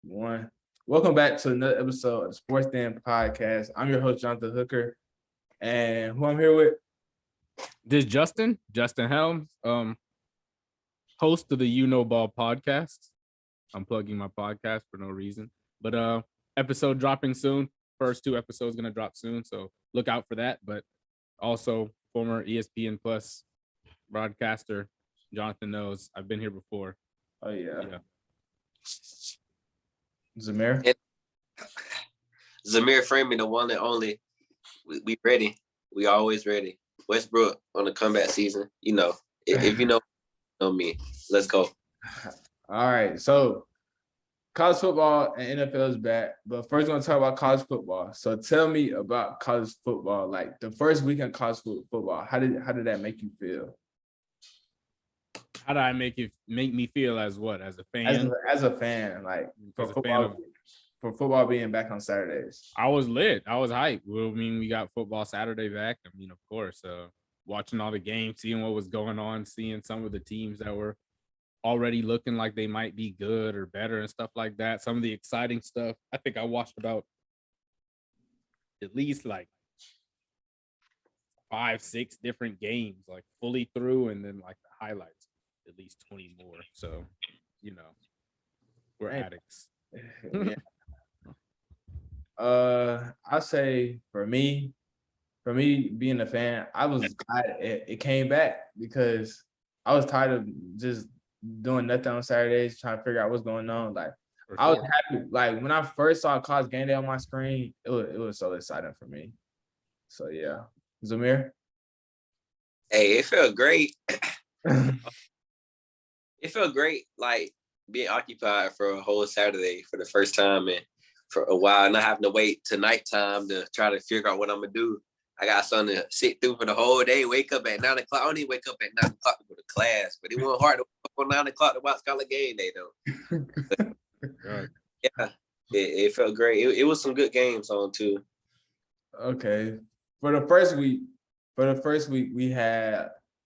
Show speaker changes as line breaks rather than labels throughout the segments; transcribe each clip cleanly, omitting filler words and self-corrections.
One. Welcome back to another episode of the Sports Den Podcast. I'm your host, Jonathan Hooker, and who I'm here with?
This Justin Helms, host of the You Know Ball podcast. I'm plugging my podcast for no reason, but episode dropping soon. First 2 episodes gonna drop soon, so look out for that. But also former ESPN Plus broadcaster Jonathan knows I've been here before.
Oh yeah. Zamir.
Zamir Freeman, the one and only. We ready. We always ready. Westbrook on the comeback season. You know, if you know me, let's go.
All right. So college football and NFL is back, but first we're gonna talk about college football. So tell me about college football. Like the first weekend college football. How did that make you feel?
How did I make me feel as what? As a fan?
As a fan, like for football being back on Saturdays.
I was lit. I was hyped. Well, I mean, we got football Saturday back. I mean, of course, watching all the games, seeing what was going on, seeing some of the teams that were already looking like they might be good or better and stuff like that. Some of the exciting stuff. I think I watched about at least like 5-6 different games, like fully through, and then like the highlights, at least 20 more. So, you know, we're addicts.
Yeah. I say for me being a fan, I was glad it came back because I was tired of just doing nothing on Saturdays, trying to figure out what's going on. Like I was happy. Like when I first saw College Game Day on my screen, it was so exciting for me. So yeah, Zamir.
Hey, it felt great. It felt great, like being occupied for a whole Saturday for the first time and for a while, not having to wait till nighttime to try to figure out what I'm gonna do. I got something to sit through for the whole day. Wake up at 9 o'clock. I don't even wake up at 9 o'clock to go to class, but it wasn't hard to wake up on 9 o'clock to watch College Game Day though. But, yeah, it felt great. It was some good games on too.
Okay, for the first week,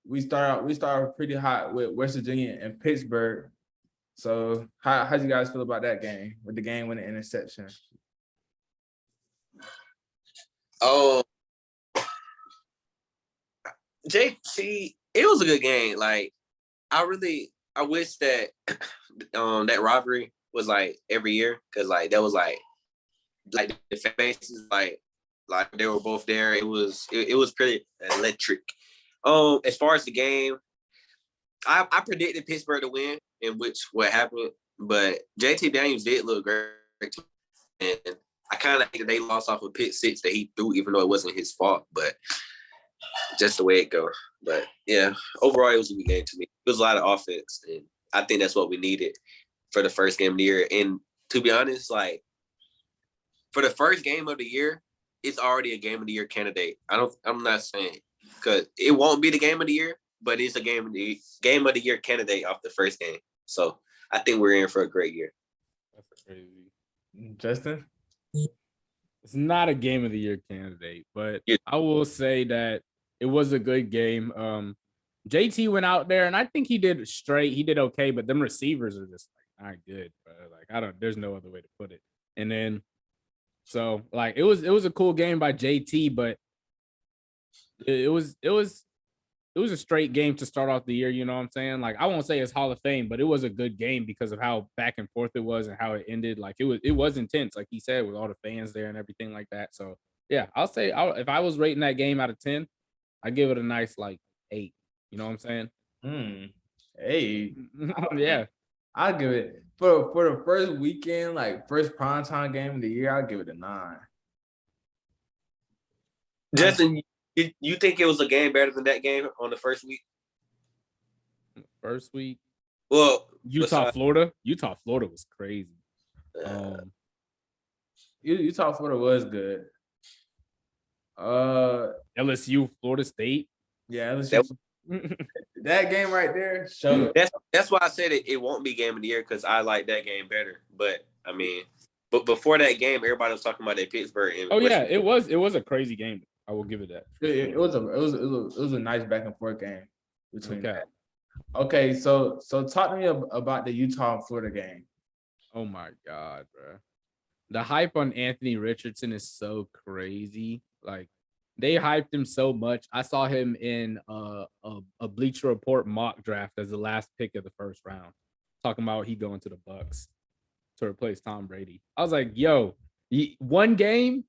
we started pretty hot with West Virginia and Pittsburgh. So how do you guys feel about that game with the game winning interception?
Oh, JT, it was a good game. Like I wish that that rivalry was like every year, because like that was like the faces like they were both there. It was pretty electric. As far as the game, I predicted Pittsburgh to win, in which what happened, but JT Daniels did look great, and I kind of think they lost off a pick six that he threw, even though it wasn't his fault, but just the way it goes. But yeah, overall it was a good game to me. It was a lot of offense, and I think that's what we needed for the first game of the year. And to be honest, like for the first game of the year, it's already a game of the year candidate. I'm not saying because it won't be the game of the year, but it's a game of the year candidate off the first game. So I think we're in for a great year.
That's crazy.
Justin?
It's not a game of the year candidate, but I will say that it was a good game. JT went out there and I think he did straight. He did okay, but them receivers are just like not good. Like there's no other way to put it. And then so like it was a cool game by JT, but it was a straight game to start off the year, you know what I'm saying? Like I won't say it's Hall of Fame, but it was a good game because of how back and forth it was and how it ended. Like it was intense, like he said, with all the fans there and everything like that. So yeah, I'll say if I was rating that game out of 10, I'd give it a nice like 8. You know what I'm saying?
8.
Yeah.
I'll give it for the first weekend, like first primetime game of the year, I'll give it a 9.
Justin, you think it was a game better than that game on the first week?
First week?
Well,
Florida was crazy.
Utah, Florida was good.
LSU, Florida State.
Yeah, LSU. That game right there showed.
That's why I said it won't be game of the year, because I like that game better. But I mean, but before that game, everybody was talking about that Pittsburgh.
Yeah, it was a crazy game. I will give it that.
It was a nice back and forth game between that. Okay, so talk to me about the Utah and Florida game.
Oh my God, bro. The hype on Anthony Richardson is so crazy. Like they hyped him so much. I saw him in a Bleacher Report mock draft as the last pick of the first round, talking about he going to the Bucks to replace Tom Brady. I was like, yo, one game.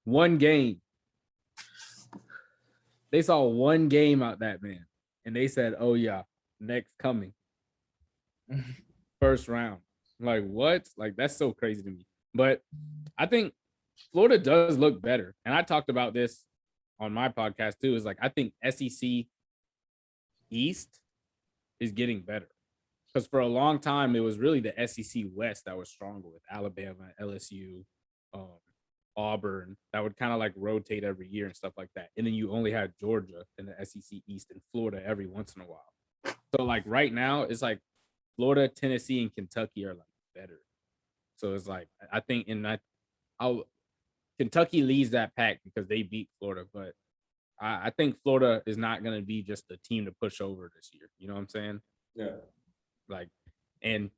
They saw one game out that man, and they said, oh yeah, next coming. First round. Like what? Like that's so crazy to me. But I think Florida does look better. And I talked about this on my podcast too. Is like I think SEC East is getting better. Because for a long time it was really the SEC West that was stronger with Alabama, LSU, Auburn, that would kind of like rotate every year and stuff like that. And then you only had Georgia in the SEC East and Florida every once in a while. So like right now, it's like Florida, Tennessee, and Kentucky are like better. So it's like I think Kentucky leads that pack because they beat Florida, but I think Florida is not going to be just a team to push over this year. You know what I'm saying?
Yeah.
Like, and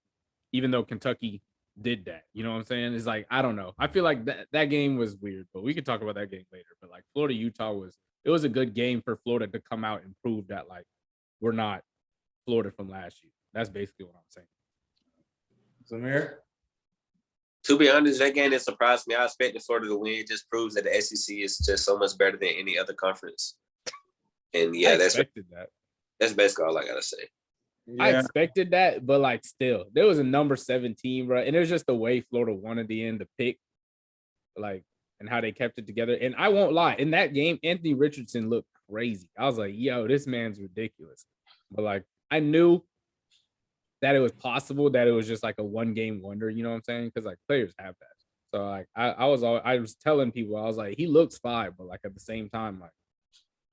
even though Kentucky did that, you know what I'm saying? It's like I don't know. I feel like that game was weird, but we could talk about that game later. But like Florida, Utah was a good game for Florida to come out and prove that like we're not Florida from last year. That's basically what I'm saying.
Zamir?
To be honest, that game that surprised me. I expected Florida to win. It just proves that the SEC is just so much better than any other conference. And yeah, that's basically all I gotta say.
Yeah.
I expected that, but like still, there was a number 17, bro, and it was just the way Florida wanted the end to pick, like, and how they kept it together. And I won't lie, in that game, Anthony Richardson looked crazy. I was like, yo, this man's ridiculous. But like, I knew that it was possible that it was just like a one-game wonder, you know what I'm saying? Because like players have that. So like I was telling people, I was like, he looks fine, but like at the same time, like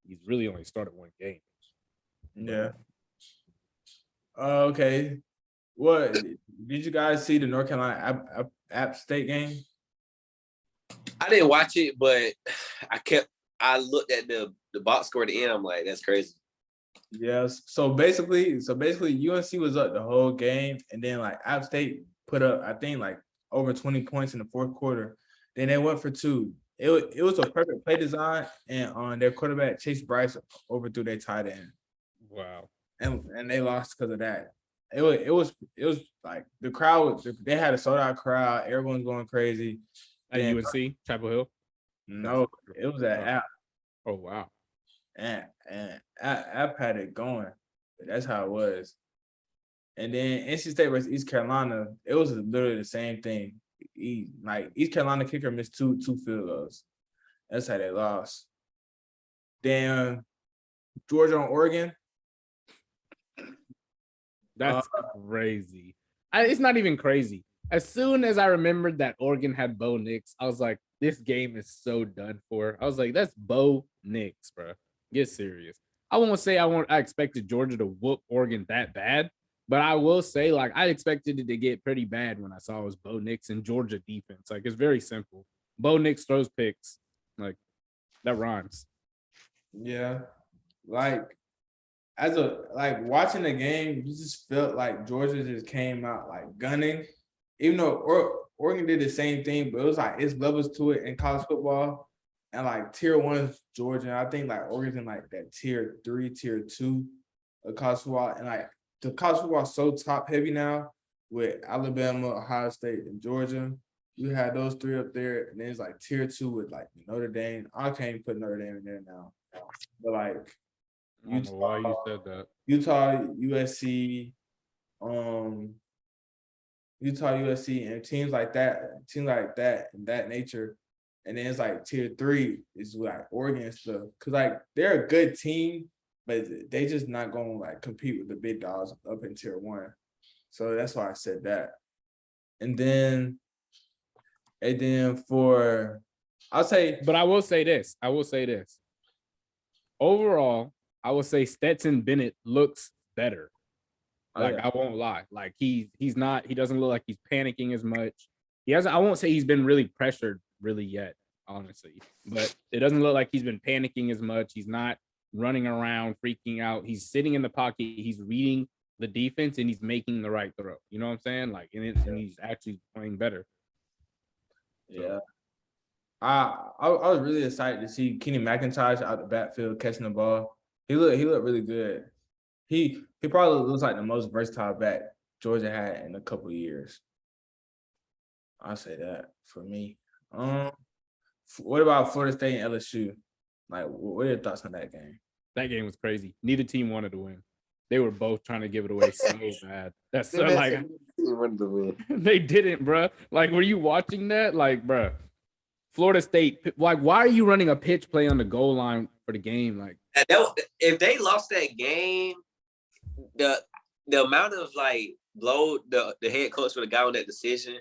he's really only started one game.
Yeah. Okay. What did you guys see the North Carolina App State game?
I didn't watch it, but I looked at the box score at the end. I'm like, that's crazy.
Yes. So basically, UNC was up the whole game, and then like App State put up, I think, like over 20 points in the fourth quarter. Then they went for two. It was a perfect play design, and on their quarterback Chase Bryce overthrew their tight end.
Wow.
And they lost because of that. It was like the crowd. They had a sold out crowd. Everyone's going crazy.
At UNC, Chapel Hill.
No, it was at App.
Oh wow.
And App had it going. That's how it was. And then NC State versus East Carolina, it was literally the same thing. East Carolina kicker missed two field goals. That's how they lost. Then Georgia and Oregon.
That's crazy. It's not even crazy. As soon as I remembered that Oregon had Bo Nix, I was like, this game is so done for. I was like, that's Bo Nix, bro. Get serious. I won't say I expected Georgia to whoop Oregon that bad, but I will say, like, I expected it to get pretty bad when I saw it was Bo Nix and Georgia defense. Like, it's very simple. Bo Nix throws picks. Like, that rhymes.
Yeah. Like, watching the game, you just felt like Georgia just came out like gunning, even though Oregon did the same thing, but it was like it's levels to it in college football. And like tier 1 Georgia, I think like Oregon's in like that tier 3, tier 2 of college football. And like the college football is so top heavy now with Alabama, Ohio State, and Georgia. You had those three up there, and then it's like tier 2 with like Notre Dame. I can't even put Notre Dame in there now. But like
I don't know why you said that.
Utah, USC, and teams like that, and that nature. And then it's like tier 3 is like Oregon and stuff. Cause like they're a good team, but they just not gonna like compete with the big dogs up in tier 1. So that's why I said that. And then for I'll say,
but I will say this. Overall, I will say Stetson Bennett looks better. Like, I won't lie. Like he doesn't look like he's panicking as much. I won't say he's been really pressured really yet, honestly, but it doesn't look like he's been panicking as much. He's not running around freaking out. He's sitting in the pocket. He's reading the defense and he's making the right throw. You know what I'm saying? Like, and he's actually playing better.
Yeah. I was really excited to see Kenny McIntosh out the backfield catching the ball. He looked really good. He probably looks like the most versatile back Georgia had in a couple of years. I'll say that for me. What about Florida State and LSU? Like, what are your thoughts on that game?
That game was crazy. Neither team wanted to win. They were both trying to give it away so bad. That's so like
wanted to win.
they didn't, bro. Like, were you watching that? Like, bro, Florida State. Like, why are you running a pitch play on the goal line for the game? Like,
if they lost that game, the amount of like blow the head coach would have got on that decision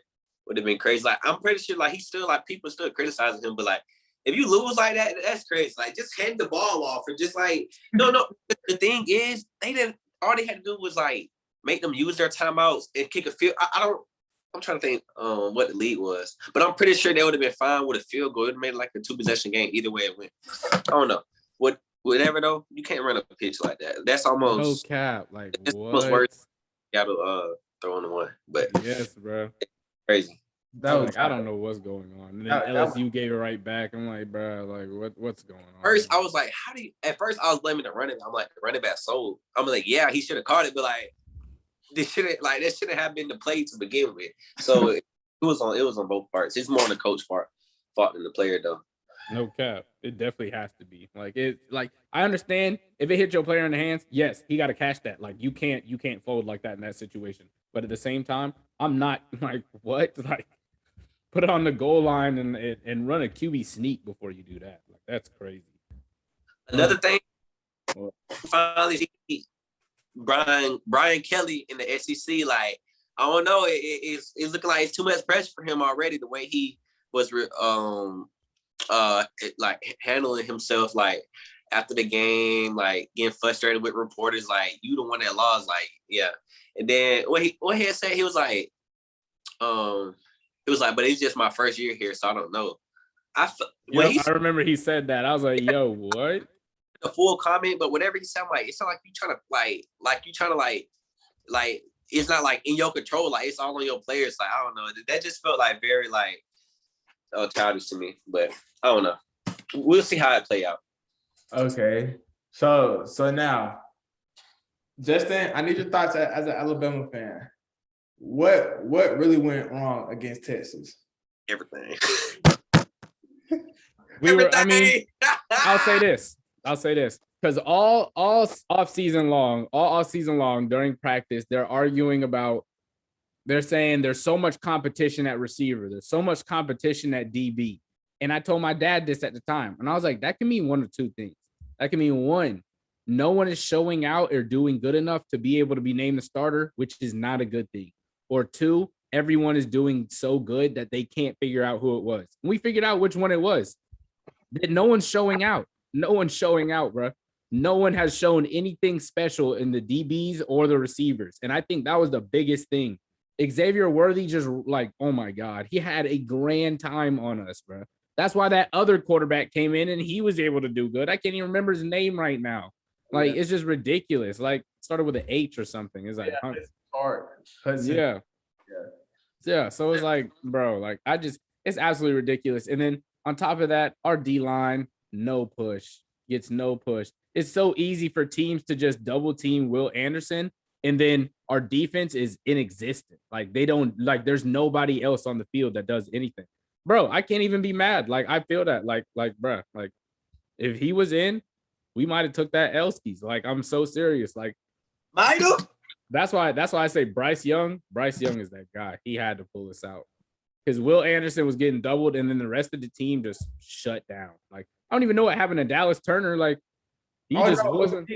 would have been crazy. Like, I'm pretty sure like he's still like people still criticizing him, but like if you lose like that, that's crazy. Like, just hand the ball off and just like no. The thing is, they didn't. All they had to do was like make them use their timeouts and kick a field. I'm trying to think what the lead was, but I'm pretty sure they would have been fine with a field goal. It made like a 2-possession game either way it went. I don't know. Whatever though, you can't run a pitch like that. That's almost
no cap. Like,
it's
what?
almost worse. You got to throw in the one, but
Yes, bro.
crazy.
That was
I don't know what's going on. And then LSU gave it right back. I'm like, bro, like what's going on?
First, I was like, how do you? At first, I was blaming the running. I'm like, the running back sold. I'm like, yeah, he should have caught it, but like, that shouldn't have been the play to begin with. So it was on both parts. It's more on the coach fault than the player though.
No cap. It definitely has to be. Like I understand if it hits your player in the hands, yes, he got to catch that. Like you can't fold like that in that situation. But at the same time, I'm not like what? Like put it on the goal line and run a QB sneak before you do that. Like that's crazy.
Another thing, finally, Brian Kelly in the SEC. Like I don't know, it's looking like it's too much pressure for him already. The way he was like handling himself, like after the game, like getting frustrated with reporters, like you the one that lost, like yeah. And then what he had said, he was like, but it's just my first year here, so I don't know. I
remember he said that. I was like, yo, what?
The full comment, but whatever he sound like, it sound like you trying to like it's not like in your control, like it's all on your players. Like I don't know, that just felt like very like childish to me, but I don't know. We'll see how it play out.
Okay, so now, Justin, I need your thoughts as an Alabama fan. What really went wrong against Texas?
Everything.
I'll say this because all off season long during practice, they're arguing about. They're saying there's so much competition at receiver. There's so much competition at DB. And I told my dad this at the time. And I was like, that can mean one of two things. That can mean one, no one is showing out or doing good enough to be able to be named a starter, which is not a good thing. Or two, everyone is doing so good that they can't figure out who it was. And we figured out which one it was. That no one's showing out. No one's showing out, bro. No one has shown anything special in the DBs or the receivers. And I think that was the biggest thing. Xavier Worthy just like, oh my God, he had a grand time on us, bro. That's why that other quarterback came in and he was able to do good. I can't even remember his name right now. Like, It's just ridiculous. Like, started with an H or something. It's like,
it's hard.
Yeah. So it's like, bro, like it's absolutely ridiculous. And then on top of that, our D line, no push, gets no push. It's so easy for teams to just double team Will Anderson. And then our defense is inexistent. Like they don't there's nobody else on the field that does anything. Bro, I can't even be mad. Like I feel that like, bro, like if he was in, we might have took that Elskis. Like I'm so serious. Like
Michael.
That's why I say Bryce Young. Bryce Young is that guy. He had to pull us out. Because Will Anderson was getting doubled and then the rest of the team just shut down. Like I don't even know what happened to Dallas Turner. Like he wasn't.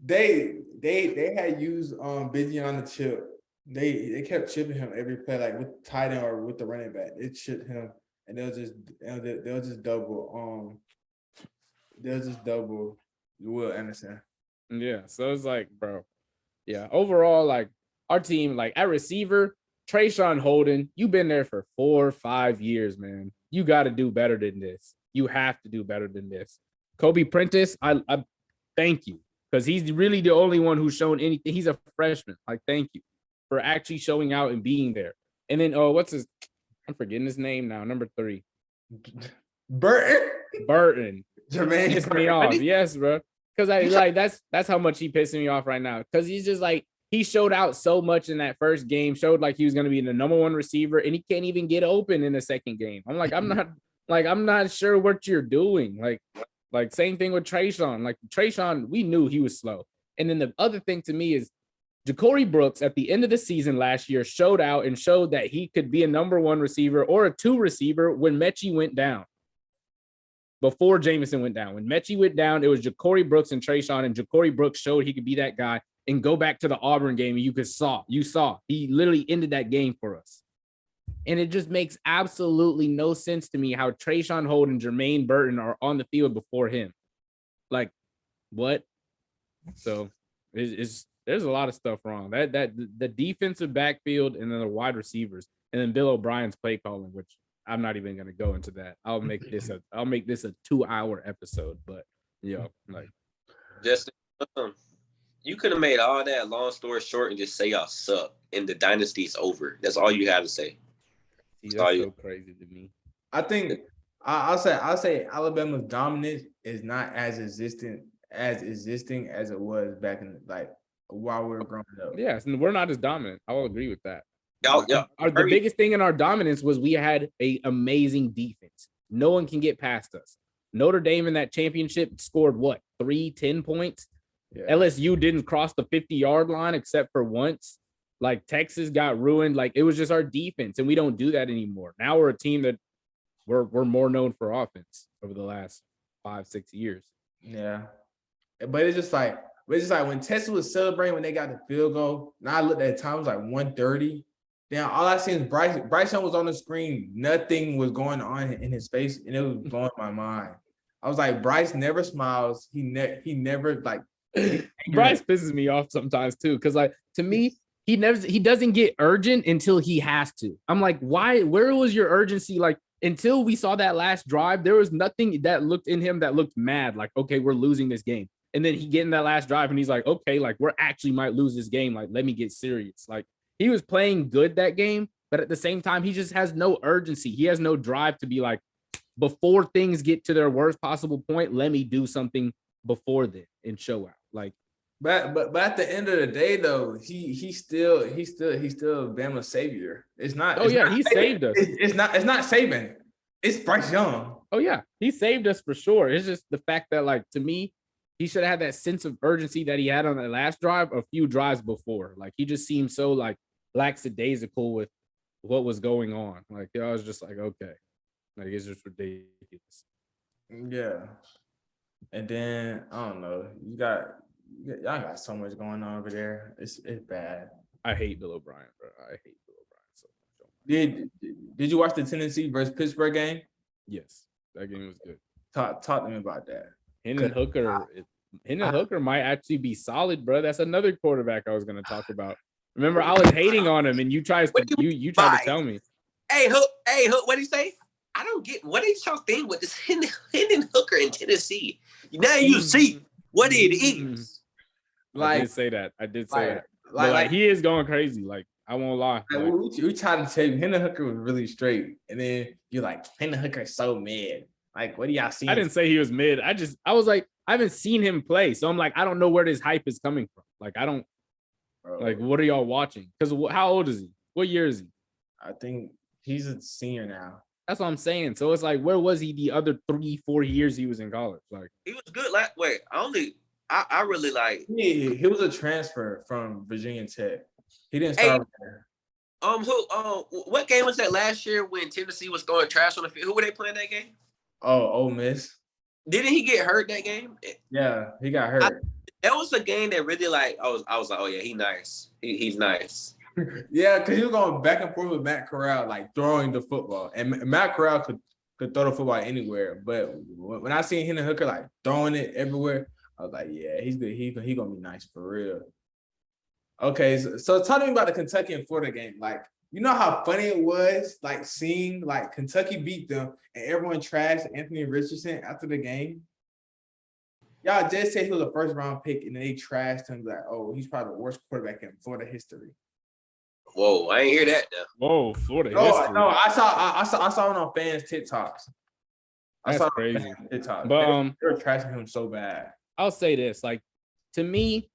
They had used Busy on the chip. They kept chipping him every play, like with tight end or with the running back. They chipped him, and they'll just double Will Anderson.
Yeah, so it's like, bro, yeah. Overall, like our team, like at receiver, Trayshawn Holden, you've been there for 4 or 5 years, man. You got to do better than this. You have to do better than this. Kobe Prentice, I thank you. because he's really the only one who's shown anything. He's a freshman. Like, thank you for actually showing out and being there. And then, I'm forgetting his name now. Number 3. Burton.
Jermaine
Pissed me off. Yes, bro. Because that's how much he pissing me off right now. Because he's just like, he showed out so much in that first game, showed like he was going to be the number 1 receiver, and he can't even get open in the second game. I'm like, I'm not sure what you're doing. Like same thing with Trayshawn. Like Trayshawn, we knew he was slow. And then the other thing to me is Ja'Cory Brooks at the end of the season last year showed out and showed that he could be a number 1 receiver or a 2 receiver when Mechie went down. Before Jameson went down. When Mechie went down, it was Ja'Cory Brooks and Trayshawn, and Ja'Cory Brooks showed he could be that guy. And go back to the Auburn game, and you saw he literally ended that game for us. And it just makes absolutely no sense to me how Trayshawn Holt and Jermaine Burton are on the field before him. Like, what? So there's a lot of stuff wrong. That the defensive backfield and then the wide receivers, and then Bill O'Brien's play calling, which I'm not even gonna go into that. I'll make this a 2-hour episode, but like
just you could have made all that long story short and just say y'all suck and the dynasty's over. That's all you have to say.
That's so crazy to me.
I think I'll say Alabama's dominance is not as existing as it was back in while we were growing up.
Yes, and we're not as dominant. I will agree with that.
Yeah.
The biggest thing in our dominance was we had an amazing defense. No one can get past us. Notre Dame in that championship scored 10 points. Yeah. LSU didn't cross the 50-yard line except for once. Like Texas got ruined. Like it was just our defense, and we don't do that anymore. Now we're a team that we're more known for offense over the last 5-6 years.
Yeah, but it's just like when Texas was celebrating when they got the field goal. Now I looked at the time, it was like 1:30. Then all I seen is Bryce Young was on the screen. Nothing was going on in his face, and it was blowing my mind. I was like, Bryce never smiles. He never like.
Bryce pisses me off sometimes too, because like to me, he doesn't get urgent until he has to. I'm like, why? Where was your urgency? Like until we saw that last drive, there was nothing that looked in him that looked mad. Like, okay, we're losing this game, and then he get in that last drive, and he's like, okay, like we're actually might lose this game. Like, let me get serious. Like he was playing good that game, but at the same time, he just has no urgency. He has no drive to be like, before things get to their worst possible point, let me do something before then and show out. Like,
but at the end of the day, though, he's still Bama's savior. It's not.
Oh yeah, he saved us.
It's not Saban. It's Bryce Young.
Oh yeah, he saved us for sure. It's just the fact that, like, to me, he should have had that sense of urgency that he had on that last drive a few drives before. Like he just seemed so like lackadaisical with what was going on. Like I was just like, okay, like it's just ridiculous.
Yeah. And then I don't know. Y'all got so much going on over there. It's bad.
I hate Bill O'Brien, bro. I hate Bill O'Brien so much.
Did you watch the Tennessee versus Pittsburgh game?
Yes, that game was good.
Talk to me about that.
Hendon Hooker might actually be solid, bro. That's another quarterback I was going to talk about. Remember, I was hating on him, and you tried to tell me.
Hey, Hook, what did he say? I don't get what is y'all thing with this Hendon Hooker in Tennessee. Now you see what it is.
Like, I did say that. Like he is going crazy. Like I won't lie.
We tried to tell you Hendon Hooker was really straight, and then you're like Hendon Hooker is so mid. Like, what do y'all see?
I didn't say he was mid. I was like, I haven't seen him play, so I'm like, I don't know where this hype is coming from. Like, I don't. Bro. Like, what are y'all watching? Because how old is he? What year is he?
I think he's a senior now.
That's what I'm saying. So it's like, where was he the other 3-4 years he was in college? Like,
he was good. I really like.
He was a transfer from Virginia Tech. He didn't start there.
What game was that last year when Tennessee was throwing trash on the field? Who were they playing that game?
Oh, Ole Miss.
Didn't he get hurt that game?
Yeah, he got hurt.
That was a game that really I was like, oh yeah, he's nice. He's nice.
Yeah, because he was going back and forth with Matt Corral, like throwing the football, and Matt Corral could throw the football anywhere. But when I seen Hendon Hooker like throwing it everywhere, I was like, yeah, he's good. He gonna be nice for real. Okay, so talk to me about the Kentucky and Florida game. Like, you know how funny it was, like seeing like Kentucky beat them and everyone trashed Anthony Richardson after the game. y'all just said he was a first round pick, and they trashed him like, oh, he's probably the worst quarterback in Florida history.
Whoa, I ain't hear that though.
Whoa, Florida
No,
history.
no, I saw it on fans' TikToks.
That's crazy.
TikToks.
But
they were trashing him so bad.
I'll say this, like, to me,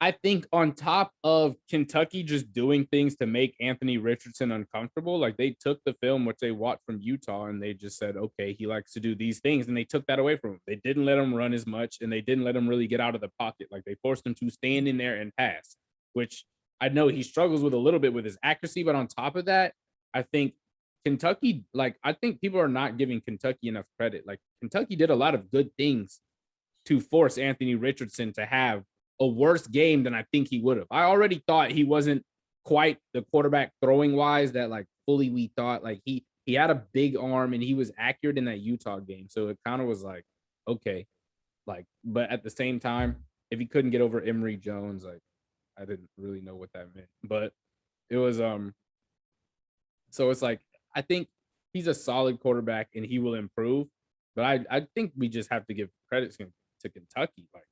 I think on top of Kentucky just doing things to make Anthony Richardson uncomfortable, like they took the film which they watched from Utah and they just said, okay, he likes to do these things, and they took that away from him. They didn't let him run as much, and they didn't let him really get out of the pocket. Like they forced him to stand in there and pass, which I know he struggles with a little bit with his accuracy, but on top of that, I think Kentucky, like I think people are not giving Kentucky enough credit. Like Kentucky did a lot of good things to force Anthony Richardson to have a worse game than I think he would have. I already thought he wasn't quite the quarterback throwing wise that like fully we thought. Like he had a big arm and he was accurate in that Utah game. So it kind of was like, okay, like, but at the same time, if he couldn't get over Emory Jones, like I didn't really know what that meant. But it was so it's like I think he's a solid quarterback and he will improve. But I think we just have to give credit to Kentucky. Like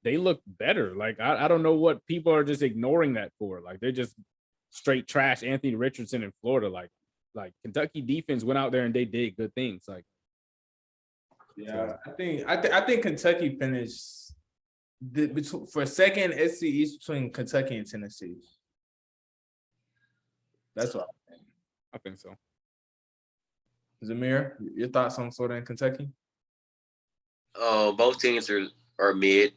they look better. Like I don't know what people are just ignoring that for. Like they're just straight trash Anthony Richardson in Florida. Like Kentucky defense went out there and they did good things. Like
yeah, I think Kentucky finished for second SC East between Kentucky and Tennessee. That's what
I think so.
Zamir, your thoughts on Florida and Kentucky?
Both teams are mid.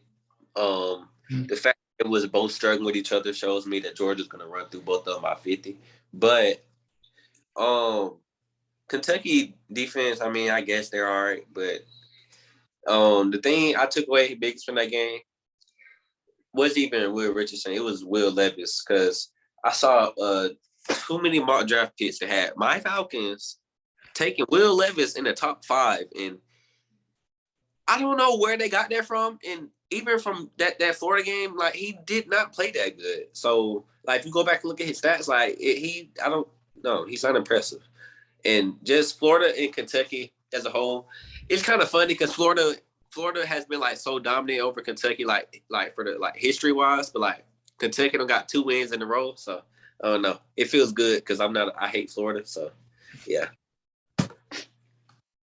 The fact that it was both struggling with each other shows me that Georgia's gonna run through both of them by 50. But Kentucky defense, I mean, I guess they're all right, but the thing I took away biggest from that game wasn't even Will Richardson, it was Will Levis, because I saw too many mock draft picks that had my Falcons taking Will Levis in the top 5, and I don't know where they got that from. And even from that Florida game, like he did not play that good. So like if you go back and look at his stats, like I don't know, he's not impressive. And just Florida and Kentucky as a whole, it's kind of funny because Florida has been like so dominant over Kentucky, like for the like history wise, but like Kentucky don't got 2 wins in a row. So I don't know. It feels good because I hate Florida. So yeah.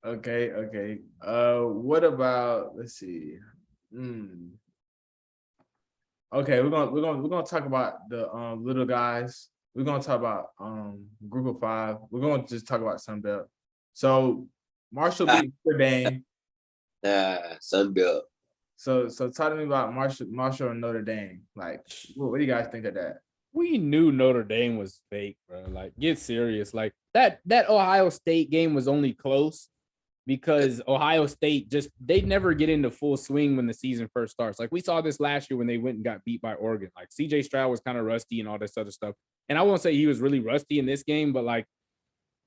Okay. What about, let's see. Okay, we're gonna talk about the little guys. We're gonna talk about group of 5. We're gonna just talk about Sunbelt. So Marshall beat Notre Dame.
Sunbelt.
So talk to me about Marshall and Notre Dame. Like, what do you guys think of that?
We knew Notre Dame was fake, bro. Like, get serious. Like that Ohio State game was only close because Ohio State they never get into full swing when the season first starts. Like we saw this last year when they went and got beat by Oregon. Like CJ Stroud was kind of rusty and all this other stuff. And I won't say he was really rusty in this game, but like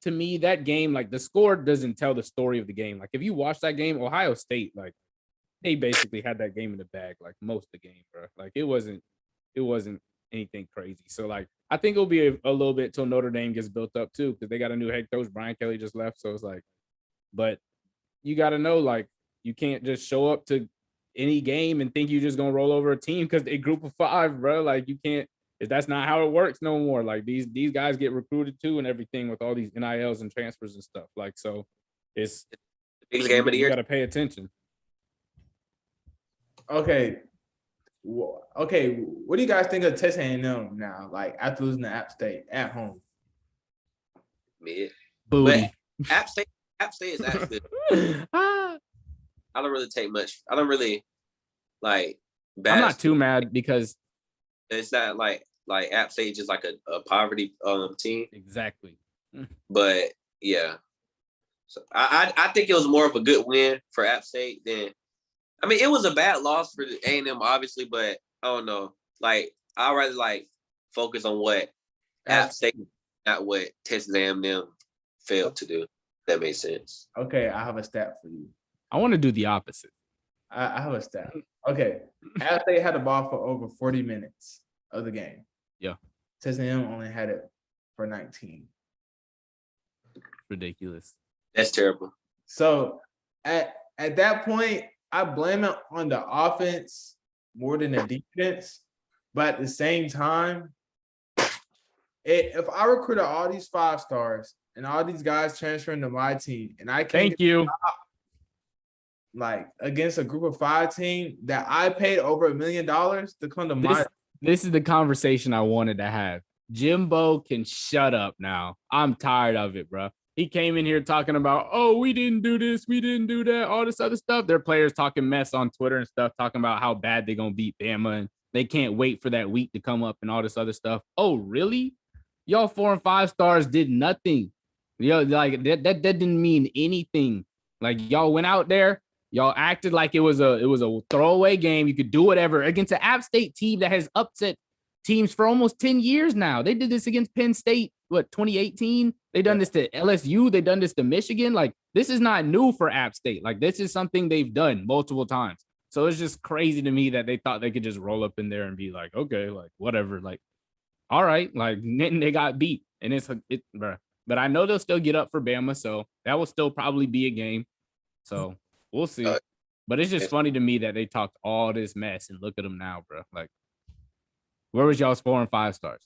to me, that game, like the score doesn't tell the story of the game. Like if you watch that game, Ohio State, like they basically had that game in the bag, like most of the game, bro. Like it wasn't anything crazy. So like I think it'll be a little bit till Notre Dame gets built up too, because they got a new head coach. Brian Kelly just left. So it's like, but you got to know, like, you can't just show up to any game and think you're just going to roll over a team because they group of 5, bro. Like, you can't, that's not how it works no more. Like, these guys get recruited too and everything with all these NILs and transfers and stuff. Like, so it's
the biggest game of the year.
You got to pay attention.
Okay. Okay, what do you guys think of Texas A&M now? Like, after losing to App State at home?
Mid.
Booty.
But App State is actually I don't really take much. I don't really like bad.
I'm not too mad because
it's not like App State just like a poverty team.
Exactly.
But yeah. So I think it was more of a good win for App State than, I mean, it was a bad loss for the A&M obviously, but I don't know. Like I'd rather like focus on what App State, not what Texas A&M failed to do. That makes sense.
Okay, I have a stat for you.
I want to do the opposite.
I have a stat. Okay, App State had the ball for over 40 minutes of the game.
Yeah.
Texas A&M only had it for 19.
Ridiculous.
That's terrible.
So at that point, I blame it on the offense more than the defense. But at the same time, if I recruited all these 5 stars and all these guys transferring to my team, and I can't
Thank you.
like against a group of 5 team that I paid over $1 million to come to my
This is the conversation I wanted to have. Jimbo can shut up now. I'm tired of it, bro. He came in here talking about, oh, we didn't do this, we didn't do that, all this other stuff. Their players talking mess on Twitter and stuff, talking about how bad they're gonna beat Bama and they can't wait for that week to come up and all this other stuff. Oh, really? Y'all 4 and 5 stars did nothing. Yo, like that didn't mean anything. Like y'all went out there, y'all acted like it was a throwaway game. You could do whatever against an App State team that has upset teams for almost 10 years now. They did this against Penn State, 2018? They done this to LSU. They done this to Michigan. Like, this is not new for App State. Like, this is something they've done multiple times. So it's just crazy to me that they thought they could just roll up in there and be like, okay, like, whatever. Like, all right. Like, they got beat. And bro. But I know they'll still get up for Bama. So that will still probably be a game. So we'll see. But it's just funny to me that they talked all this mess and look at them now, bro. Like, where was y'all's 4 and 5 stars?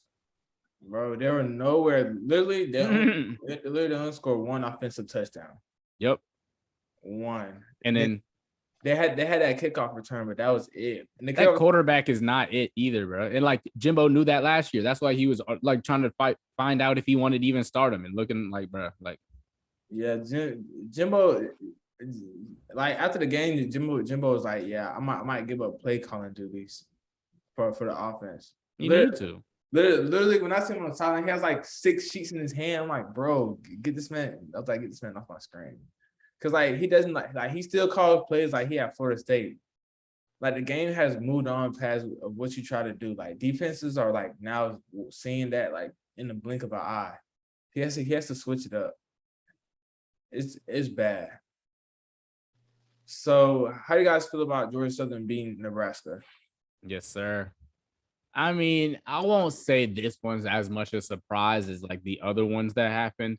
Bro, they were nowhere. Literally, they only scored 1 offensive touchdown.
Yep.
1.
And then
they had that kickoff return, but that was it. And
that quarterback is not it either, bro. And like Jimbo knew that last year. That's why he was like trying to find out if he wanted to even start him and looking like, bro, like.
Yeah, Jimbo. Like after the game, Jimbo was like, yeah, I might give up play calling duties for the offense.
You need to.
Literally, when I see him on the sideline, he has like 6 sheets in his hand. I'm like, bro, get this man. I was like, get this man off my screen. Cause like he doesn't like he still calls plays like he at Florida State. Like the game has moved on past of what you try to do. Like defenses are like now seeing that like in the blink of an eye. He has to switch it up. It's bad. So how do you guys feel about Georgia Southern beating Nebraska?
Yes, sir. I mean, I won't say this one's as much a surprise as like the other ones that happened.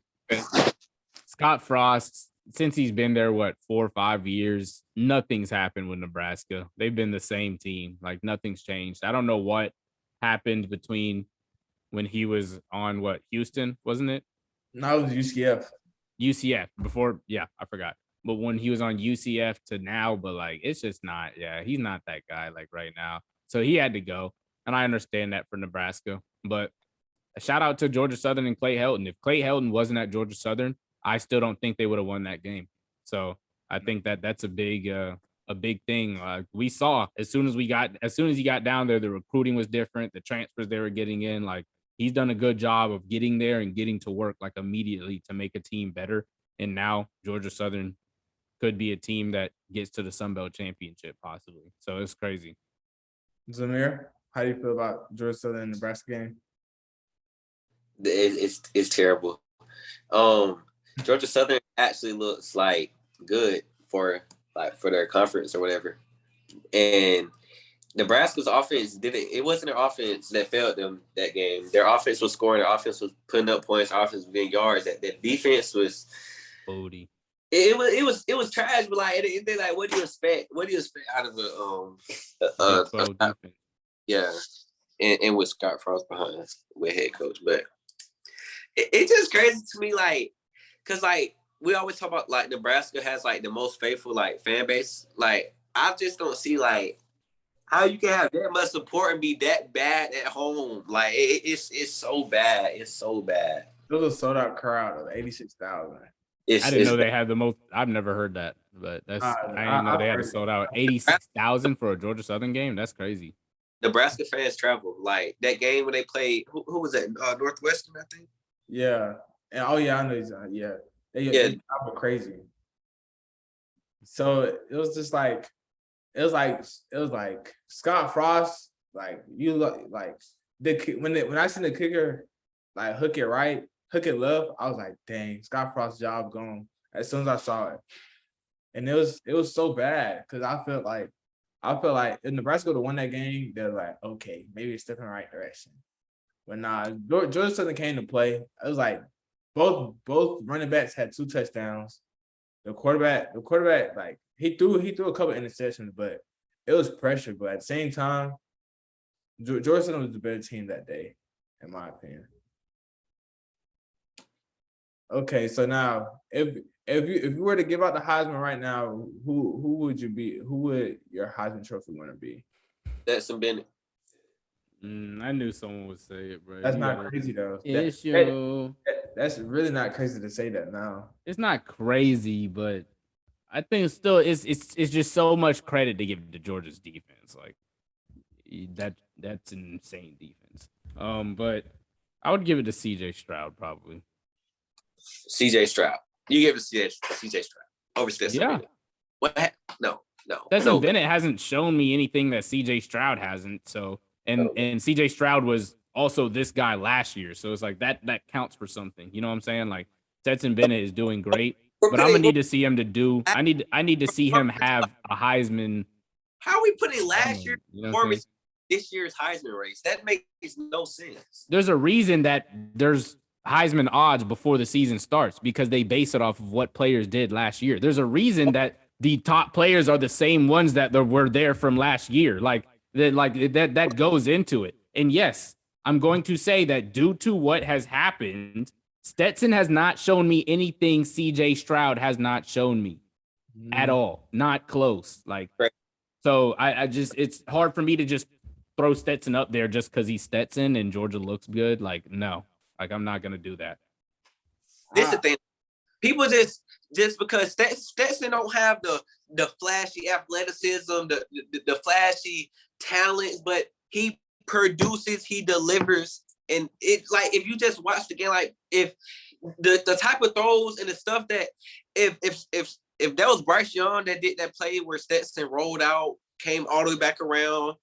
Scott Frost, since he's been there, 4 or 5 years, nothing's happened with Nebraska. They've been the same team. Like nothing's changed. I don't know what happened between when he was on Houston, wasn't it?
No, it was UCF.
UCF before. Yeah, I forgot. But when he was on UCF to now, but like, it's just not, he's not that guy like right now. So he had to go. And I understand that for Nebraska, but a shout out to Georgia Southern and Clay Helton. If Clay Helton wasn't at Georgia Southern, I still don't think they would have won that game. So I think that's a big thing. We saw as soon as he got down there, the recruiting was different. The transfers they were getting in, like he's done a good job of getting there and getting to work like immediately to make a team better. And now Georgia Southern could be a team that gets to the Sun Belt Championship possibly. So it's crazy.
Zamir, how do you feel about Georgia Southern and Nebraska game?
It's terrible. Georgia Southern actually looks like good for their conference or whatever. And Nebraska's offense it wasn't their offense that failed them that game. Their offense was scoring, their offense was putting up points, their offense was getting yards. That defense was
Bodie.
It was trash, but like they like, what do you expect? What do you expect out of a
defense?
Yeah, and with Scott Frost behind us with head coach, but it's just crazy to me, like, cause like we always talk about like Nebraska has like the most faithful like fan base. Like I just don't see like how you can have that much support and be that bad at home. Like it's so bad. It's so bad.
It was a sold out crowd of 86,000.
I didn't know they had the most. I've never heard that, but I didn't know they had a sold out 86,000 for a Georgia Southern game. That's crazy.
Nebraska fans travel. Like that game when they played, who was that? Northwestern, I think.
Yeah, and I know he's they travel crazy. So it was just like, it was like Scott Frost, like you look like when I seen the kicker like hook it right. Hook it left, I was like, dang, Scott Frost's job gone as soon as I saw it. And it was so bad because I felt like if Nebraska would have won that game, they're like, okay, maybe it's stepping in the right direction. But nah, Georgia Southern came to play. It was like both running backs had 2 touchdowns. The quarterback like he threw a couple interceptions, but it was pressure. But at the same time, Georgia was the better team that day, in my opinion. Okay, so now if you were to give out the Heisman right now, who would you be? Who would your Heisman Trophy winner be?
Stetson Bennett.
I knew someone would say it, bro.
That's not crazy though. That's really not crazy to say that now.
It's not crazy, but I think still it's just so much credit to give to Georgia's defense. Like that's an insane defense. But I would give it to CJ Stroud probably.
CJ Stroud. You give it to CJ Stroud over Stetson Bennett. What? No.
Stetson Bennett hasn't shown me anything that CJ Stroud hasn't. So and CJ Stroud was also this guy last year. So it's like that counts for something. You know what I'm saying? Like Stetson Bennett is doing great, but I'm gonna need to see him I need to see him have a Heisman.
How are we putting last year's performance this year's Heisman race? That makes no sense.
There's a reason that there's Heisman odds before the season starts because they base it off of what players did last year. There's a reason that the top players are the same ones that were there from last year. Like that goes into it. And yes, I'm going to say that due to what has happened, Stetson has not shown me anything CJ Stroud has not shown me at all. Not close. Like, so I just, it's hard for me to just throw Stetson up there just because he's Stetson and Georgia looks good. Like, no, like I'm not going to do that.
This is the thing. People just because Stetson don't have the flashy athleticism, the flashy talent, but he produces, he delivers. And it's like, if you just watch the game, like if the type of throws and the stuff that if that was Bryce Young that did that play where Stetson rolled out, came all the way back around,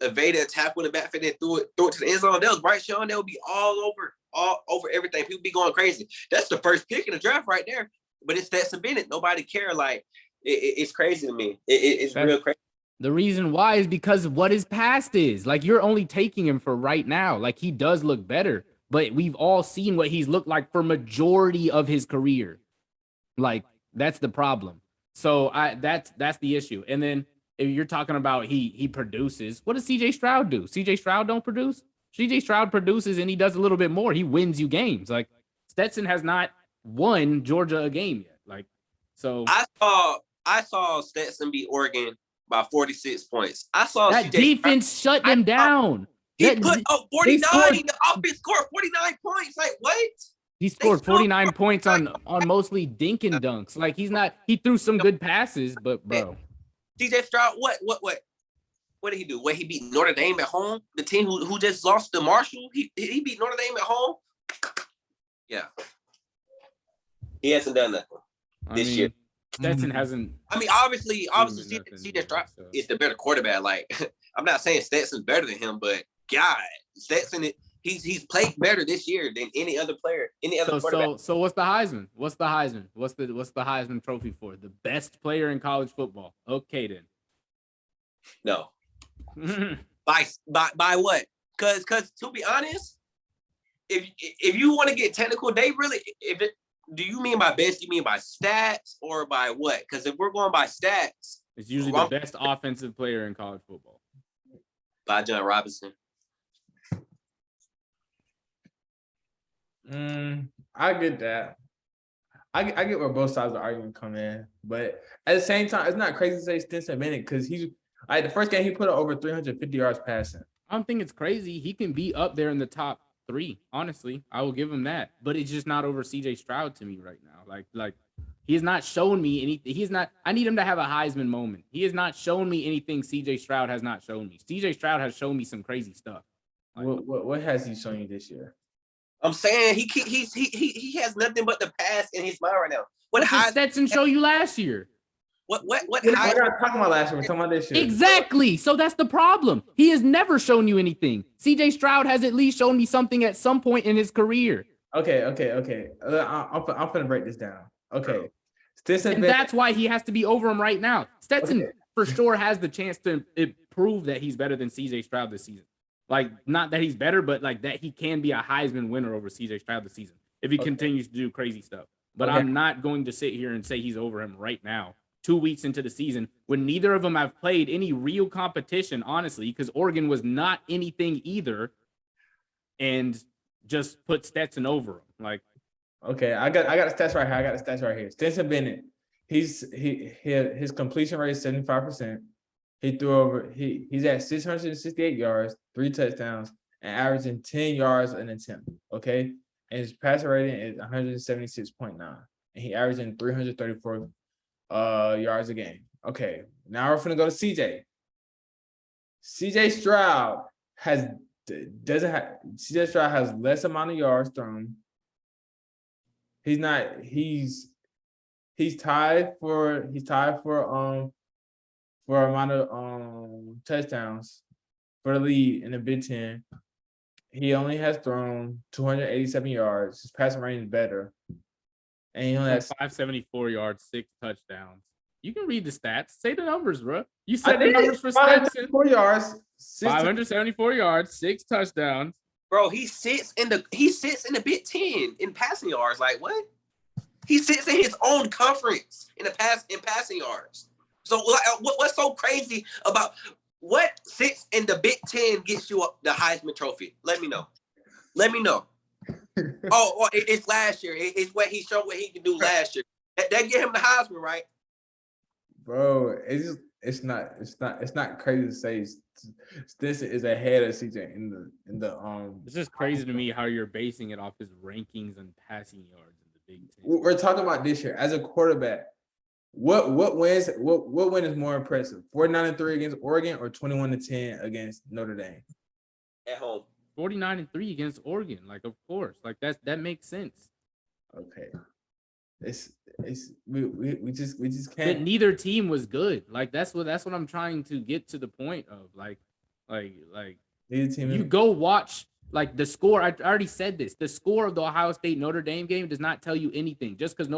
evaded a tackle in the backfield and threw it to the end zone, that was Bryce Young, that would be all over everything. People be going crazy. That's the first pick in the draft right there. But it's Stetson Bennett. Nobody care. Like it's crazy to me. It's real crazy.
The reason why is because of what his past is. Like, you're only taking him for right now. Like, he does look better, but we've all seen what he's looked like for majority of his career. Like, that's the problem. So that's the issue. And then if you're talking about he produces, what does CJ Stroud do? CJ Stroud don't produce? CJ Stroud produces and he does a little bit more. He wins you games. Like, Stetson has not won Georgia a game yet. Like, so
I saw Stetson beat Oregon by 46 points. I saw
that defense shut them down.
He put up 49. The offense scored 49 points. Like, what?
He scored 49 points on mostly dink and dunks. Like, he threw some good passes, but bro.
CJ Stroud, what did he do? What, he beat Notre Dame at home? The team who just lost to Marshall? He beat Notre Dame at home? Yeah. He hasn't done nothing this year.
Stetson hasn't.
I mean, obviously, CJ Stroud is the better quarterback. Like, I'm not saying Stetson's better than him, but God, Stetson, he's played better this year than any other player, any other quarterback.
So what's the Heisman? What's the Heisman Trophy for? The best player in college football. Okay, then.
No. By what? Because to be honest, if you want to get technical, they really do you mean by best? You mean by stats or by what? Because if we're going by stats,
it's usually the best offensive player in college football.
By John Robinson.
I get that. I get where both sides of the argument come in, but at the same time, it's not crazy to say Stetson Bennett because he's the first game he put up over 350 yards passing.
I don't think it's crazy. He can be up there in the top 3. Honestly, I will give him that, but it's just not over CJ Stroud to me right now. Like he has not shown me anything. I need him to have a Heisman moment. He has not shown me anything CJ Stroud has not shown me. CJ Stroud has shown me some crazy stuff.
Like, what has he shown you this year?
I'm saying he has nothing but the past in his mind right now.
What did Stetson show you last year?
What?
We're not talking about last year. We're talking about this year.
Exactly. So that's the problem. He has never shown you anything. CJ Stroud has at least shown me something at some point in his career.
Okay. I'm gonna break this down. Okay.
And that's why he has to be over him right now. Stetson for sure has the chance to prove that he's better than CJ Stroud this season. Like, not that he's better, but like that he can be a Heisman winner over CJ Stroud this season if he continues to do crazy stuff. But I'm not going to sit here and say he's over him right now 2 weeks into the season when neither of them have played any real competition, honestly, because Oregon was not anything either, and just put Stetson over them. Like,
okay, I got the stats right here. Stetson Bennett, his completion rate is 75%. He's at 668 yards, 3 touchdowns, and averaging 10 yards an attempt. Okay. And his passer rating is 176.9. And he averaging 334 yards a game. Okay. Now we're gonna go to CJ. CJ Stroud has less amount of yards thrown. He's tied for amount of touchdowns for the lead in the Big Ten. He only has thrown 287 yards. His passing range is better. And he only has
574 yards, 6 touchdowns. You can read the stats. Say the numbers, bro. You said the numbers for Stetson.
4 yards,
574 yards, 6 touchdowns.
Bro, he sits in the Big Ten in passing yards. Like what? He sits in his own conference in passing yards. So what's so crazy about what sits in the Big Ten gets you the Heisman Trophy? Let me know. It's last year. It's what he showed what he could do last year. That get him the Heisman, right?
Bro, it's not crazy to say Stetson is ahead of CJ in the.
It's just crazy to me how you're basing it off his rankings and passing yards in the Big Ten.
We're talking about this year as a quarterback. What win is more impressive? 49-3 against Oregon or 21-10 against Notre Dame?
At home.
49-3 against Oregon, like of course, like that makes sense.
Okay, we just can't.
But neither team was good. Like that's what I'm trying to get to the point of. Like
neither team.
You go watch like the score. I already said this. The score of the Ohio State Notre Dame game does not tell you anything. Just because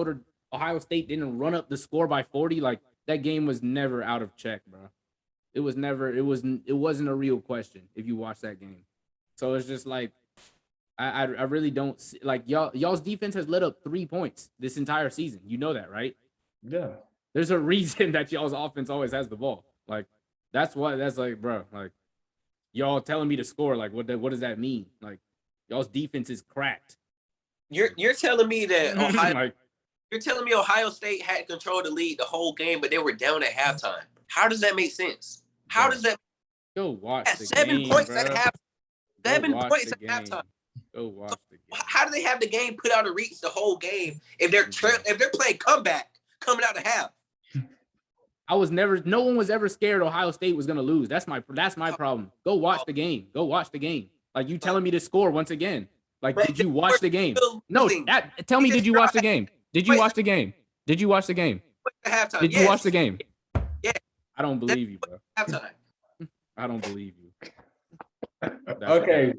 Ohio State didn't run up the score by 40, like that game was never out of check, bro. It wasn't a real question if you watch that game. So it's just like I really don't see, like y'all's defense has let up 3 points this entire season. You know that, right?
Yeah.
There's a reason that y'all's offense always has the ball. Like that's like, bro, like y'all telling me to score, like what does that mean? Like y'all's defense is cracked.
You're telling me that
Like,
you're telling me Ohio State had control of the lead the whole game, but they were down at halftime. How does that make sense? How does that
go watch
at
the
7
game,
points
bro.
at halftime? 7 points at
game.
halftime.
Go watch the game.
How do they have the game put out of reach the whole game if they're playing comeback coming out of half?
No one was ever scared Ohio State was gonna lose. That's my problem. Go watch the game. Go watch the game. Like you telling me to score once again. Like, did you watch the game? No, tell me, did you watch the game? Did you watch the game? Did you watch the game?
Halftime.
Did you watch the game?
Yeah.
I don't believe you, bro.
Halftime.
I don't believe you.
Okay,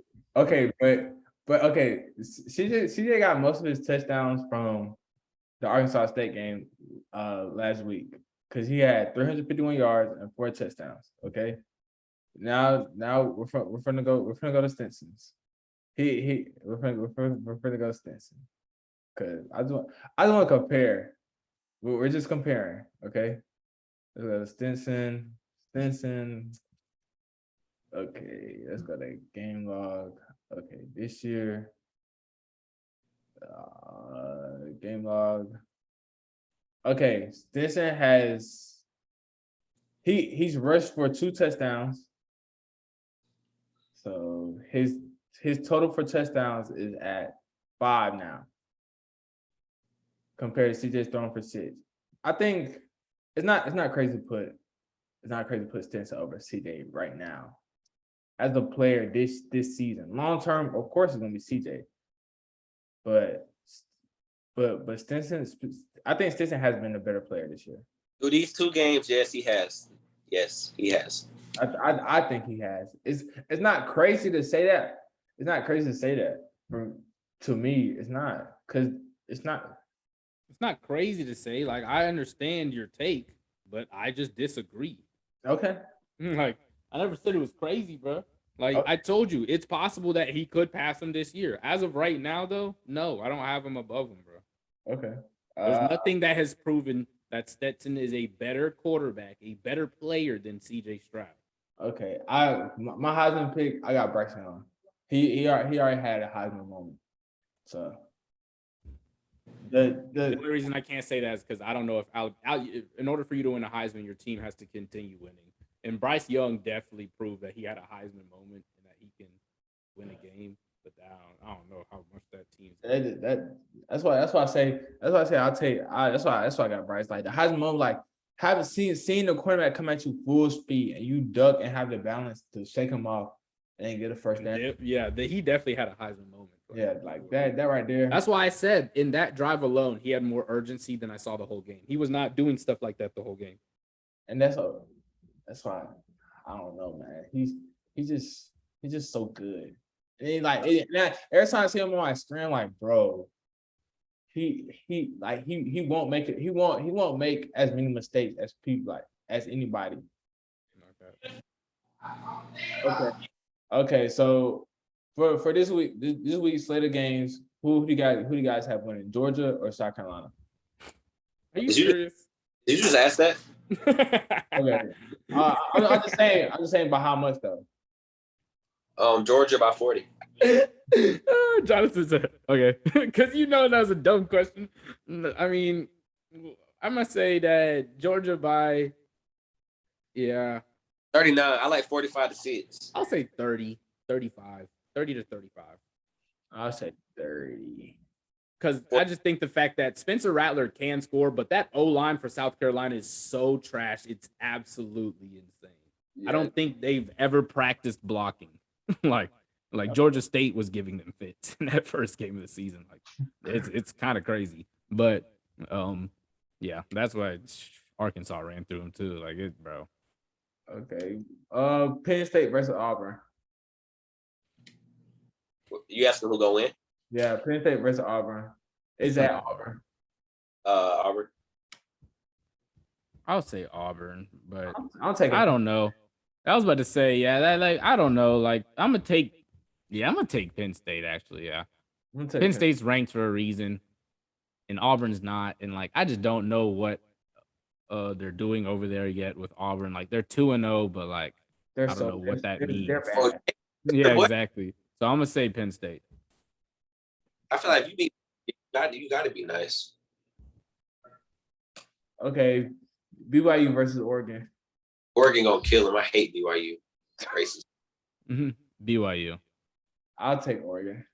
but okay. CJ got most of his touchdowns from the Arkansas State game last week because he had 351 yards and 4 touchdowns. Okay, now we're gonna go to Stinson's. We're gonna go to Stinson because I just want to compare. We're just comparing. Okay, let's go to Stinson. Okay, let's go to game log. Okay, this year, game log. Okay, Stinson he's rushed for 2 touchdowns. So his total for touchdowns is at 5 now, compared to CJ's throwing for 6. I think it's not crazy to put Stinson over CJ right now. As a player this season, long term, of course, it's gonna be CJ. But Stinson, I think Stinson has been a better player this year.
Through these 2 games, yes, he has. Yes, he has.
I think he has. It's not crazy to say that. It's not crazy to say that. To me, it's not, because it's not.
It's not crazy to say. Like, I understand your take, but I just disagree.
Okay.
Like, I never said it was crazy, bro. Like, I told you, it's possible that he could pass him this year. As of right now, though, no, I don't have him above him, bro.
Okay.
There's nothing that has proven that Stetson is a better quarterback, a better player than CJ Stroud.
Okay, my Heisman pick, I got Bryson on. He already had a Heisman moment. So
The
the
only reason I can't say that is because I don't know if in order for you to win a Heisman, your team has to continue winning. And Bryce Young definitely proved that he had a Heisman moment and that he can win a game. But I don't know how much that team's.
that's why I say that's why I got Bryce. Like the Heisman moment, like having seen the quarterback come at you full speed and you duck and have the balance to shake him off and get a first down.
Yeah, he definitely had a Heisman moment.
Yeah, like that right there.
That's why I said in that drive alone, he had more urgency than I saw the whole game. He was not doing stuff like that the whole game.
And that's why I don't know, man. He's just so good. And he every time I see him on my screen, like, bro, he won't make it. He won't make as many mistakes as people as anybody. Okay. So for this week's slate of games, who do you guys have winning? Georgia or South Carolina?
Are you serious?
Did you just ask that?
Okay. I'm just saying by how much though?
Georgia by 40.
Jonathan said, okay, because that was a dumb question. I mean, I'm gonna say that Georgia by
39. I like 45 to 6.
I'll say 30, 35, 30 to 35.
I'll say 30.
Because I just think the fact that Spencer Rattler can score, but that O-line for South Carolina is so trash. It's absolutely insane. Yeah. I don't think they've ever practiced blocking. like Georgia State was giving them fits in that first game of the season. Like it's kind of crazy. But yeah, that's why Arkansas ran through them too. Like it, bro.
Okay. Penn State versus Auburn.
You asking who go in?
Yeah, Penn State versus Auburn. Is that Auburn?
Auburn.
I'll say Auburn, but
I'll take it.
I don't know. I was about to say, yeah, that I don't know. Like I'm gonna take Penn State actually. Yeah, Penn State's ranked for a reason, and Auburn's not. And like I just don't know what they're doing over there yet with Auburn. Like they're 2-0, but like I don't know what that means. Yeah, exactly. So I'm gonna say Penn State.
I feel like you got to be nice.
Okay, BYU versus Oregon.
Oregon gonna kill him. I hate BYU. It's racist.
BYU.
I'll take Oregon.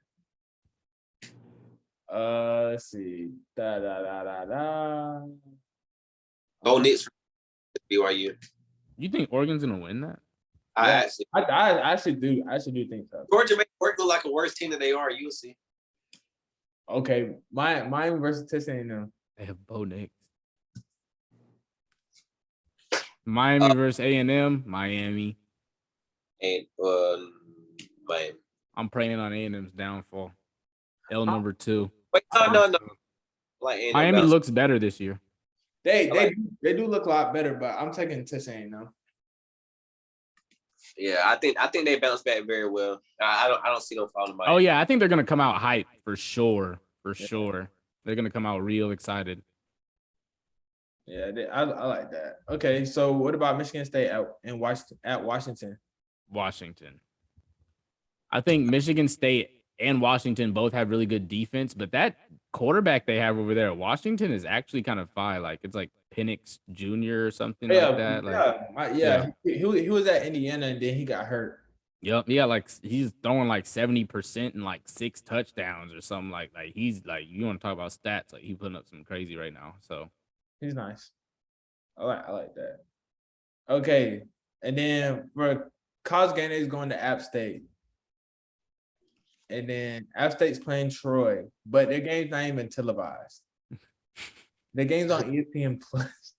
Let's see.
Go Knicks. BYU.
You think Oregon's gonna win that?
I actually do think so.
Georgia make Oregon look like a worse team than they are. You'll see.
Okay, Miami versus Texas A&M.
They have Bo Nix. Miami versus A&M. Miami.
And Miami.
I'm praying on A&M's downfall. L number 2.
Wait, no. Like
Miami looks better this year.
They do look a lot better, but I'm taking Texas A&M.
Yeah, I think they bounce back very well. I don't see them falling.
Oh yeah, I think they're gonna come out hyped for sure. Sure, they're gonna come out real excited.
Yeah, I like that. Okay, so what about Michigan State at Washington?
Washington. I think Michigan State and Washington both have really good defense, but that quarterback they have over there at Washington is actually kind of fire. Like it's like Penix Jr. or something like that. Like,
he was at Indiana and then he got hurt.
Yep, yeah, like he's throwing like 70% and like 6 touchdowns or something like he's like you want to talk about stats, like he's putting up some crazy right now. So
he's nice. I like that. Okay, and then for college game is going to App State. And then App State's playing Troy, but their game's not even televised. The game's on ESPN Plus.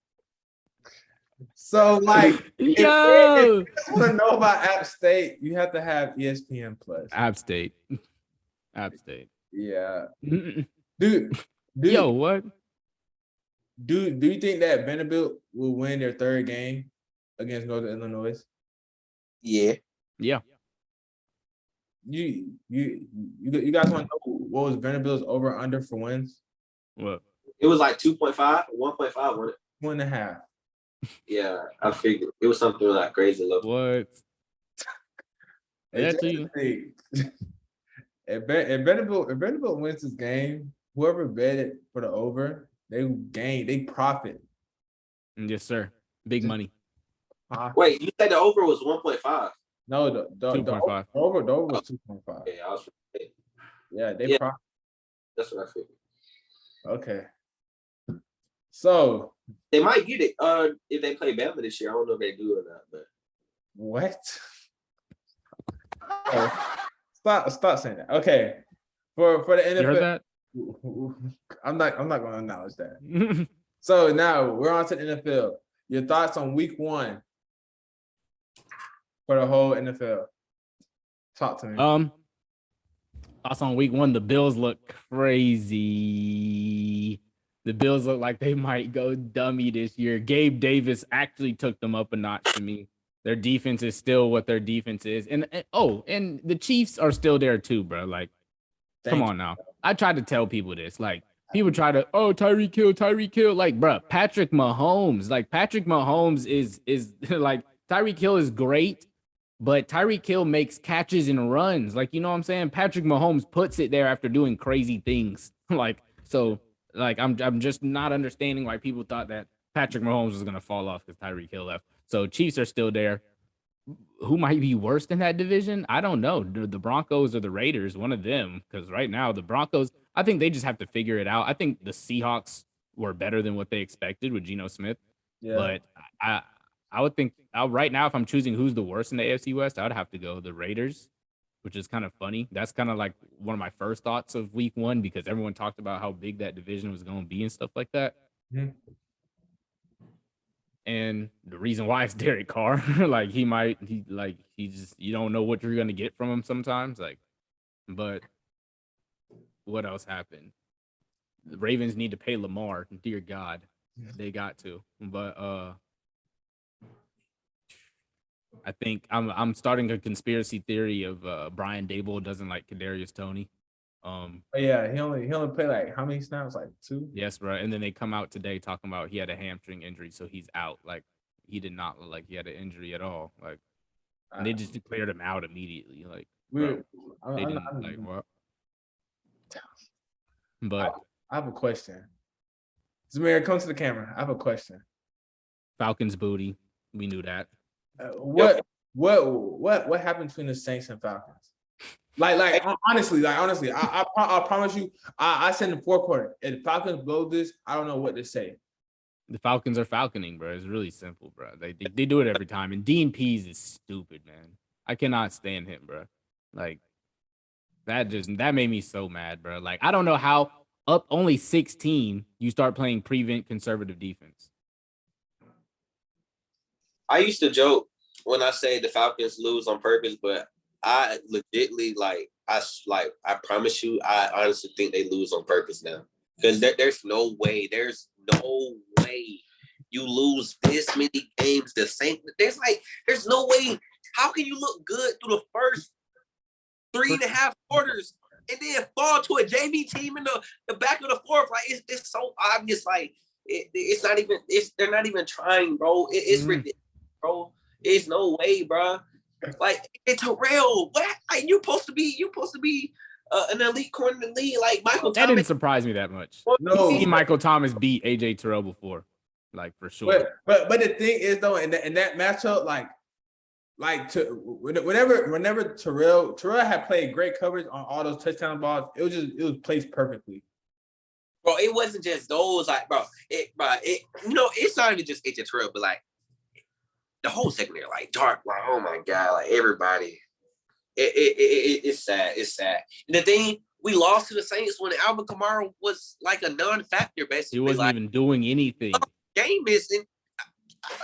So, like, if you want to know about App State, you have to have ESPN Plus.
App State.
Yeah. Dude.
Yo, what?
Do you think that Vanderbilt will win their 3rd game against Northern Illinois?
Yeah.
You guys want to know what was Vanderbilt's over under for wins?
What?
It was like 2.5 or 1.5, wasn't it?
2.5.
Yeah, I figured it was something like crazy low.
What?
Hey,
That
just
to you?
think, if Vanderbilt wins this game, whoever bet it for the over, they profit.
Yes, sir. Big money.
Wait, you said the over was 1.5?
No, the
2.5.
over was 2.5.
Okay, I was right.
Yeah, they
Yeah.
profit.
That's what I figured.
Okay. So
They might get it. If they play Bama this year, I don't know if they do or not. But
what? Stop saying that. Okay. For the NFL,
You heard that?
I'm not going to acknowledge that. So now we're on to the NFL. Your thoughts on week 1 for the whole NFL? Talk to me.
Thoughts on week 1, the Bills look crazy. The Bills look like they might go dummy this year. Gabe Davis actually took them up a notch to me. Their defense is still what their defense is. And the Chiefs are still there too, bro. Like, come on now. I tried to tell people this. Like, people try to, Tyreek Hill. Like, bro, Patrick Mahomes is like, Tyreek Hill is great, but Tyreek Hill makes catches and runs. Like, you know what I'm saying? Patrick Mahomes puts it there after doing crazy things. I'm just not understanding why people thought that Patrick Mahomes was gonna fall off because Tyreek Hill left. So Chiefs are still there. Who might be worse in that division? I don't know. The Broncos or the Raiders, one of them. Because right now the Broncos, I think they just have to figure it out. I think the Seahawks were better than what they expected with Geno Smith. Yeah. But I would think right now, if I'm choosing who's the worst in the AFC West, I would have to go the Raiders, which is kind of funny. That's kind of like one of my first thoughts of week 1 because everyone talked about how big that division was going to be and stuff like that. Mm-hmm. And the reason why it's Derek Carr, like you don't know what you're going to get from him sometimes. Like, but what else happened? The Ravens need to pay Lamar. Dear God, they got to. But I think I'm starting a conspiracy theory of Brian Daboll doesn't like Kadarius Toney.
Yeah, he only played like how many snaps? Like 2?
Yes, bro. And then they come out today talking about he had a hamstring injury, so he's out. Like, he did not look like he had an injury at all. Like, and they just declared him out immediately. Like, bro, they didn't like what? But
I have a question. Zamir, come to the camera. I have a question.
Falcons booty. We knew that.
What happened between the Saints and Falcons? Like honestly, I promise you, I said in the 4th quarter, if the Falcons blow this, I don't know what to say.
The Falcons are falconing, bro. It's really simple, bro. They do it every time. And Dean Pease is stupid, man. I cannot stand him, bro. Like, that made me so mad, bro. Like, I don't know how up only 16 you start playing prevent conservative defense.
I used to joke when I say the Falcons lose on purpose, but I legitly I promise you, I honestly think they lose on purpose now. Because there's no way you lose this many games the same. There's no way. How can you look good through the first 3.5 quarters and then fall to a JV team in the back of the 4th? Like, it's so obvious. Like, it's not even. They're not even trying, bro. It's ridiculous, bro. There's no way, bro. Like, it's Terrell. What? Like, you're supposed to be an elite corner in the league. Like, Michael
That
Thomas
didn't surprise me that much.
No,
I've seen Michael Thomas beat AJ Terrell before, like, for sure.
But the thing is though, in that matchup, whenever Terrell had played great coverage on all those touchdown balls, it was placed perfectly.
Bro, it wasn't just those, like, it's not even just AJ Terrell, but like the whole secondary, like dark, like, oh my God, like everybody. It's sad. It's sad. And the thing, we lost to the Saints when Alvin Kamara was like a non-factor, basically.
He wasn't even doing anything.
Game missing.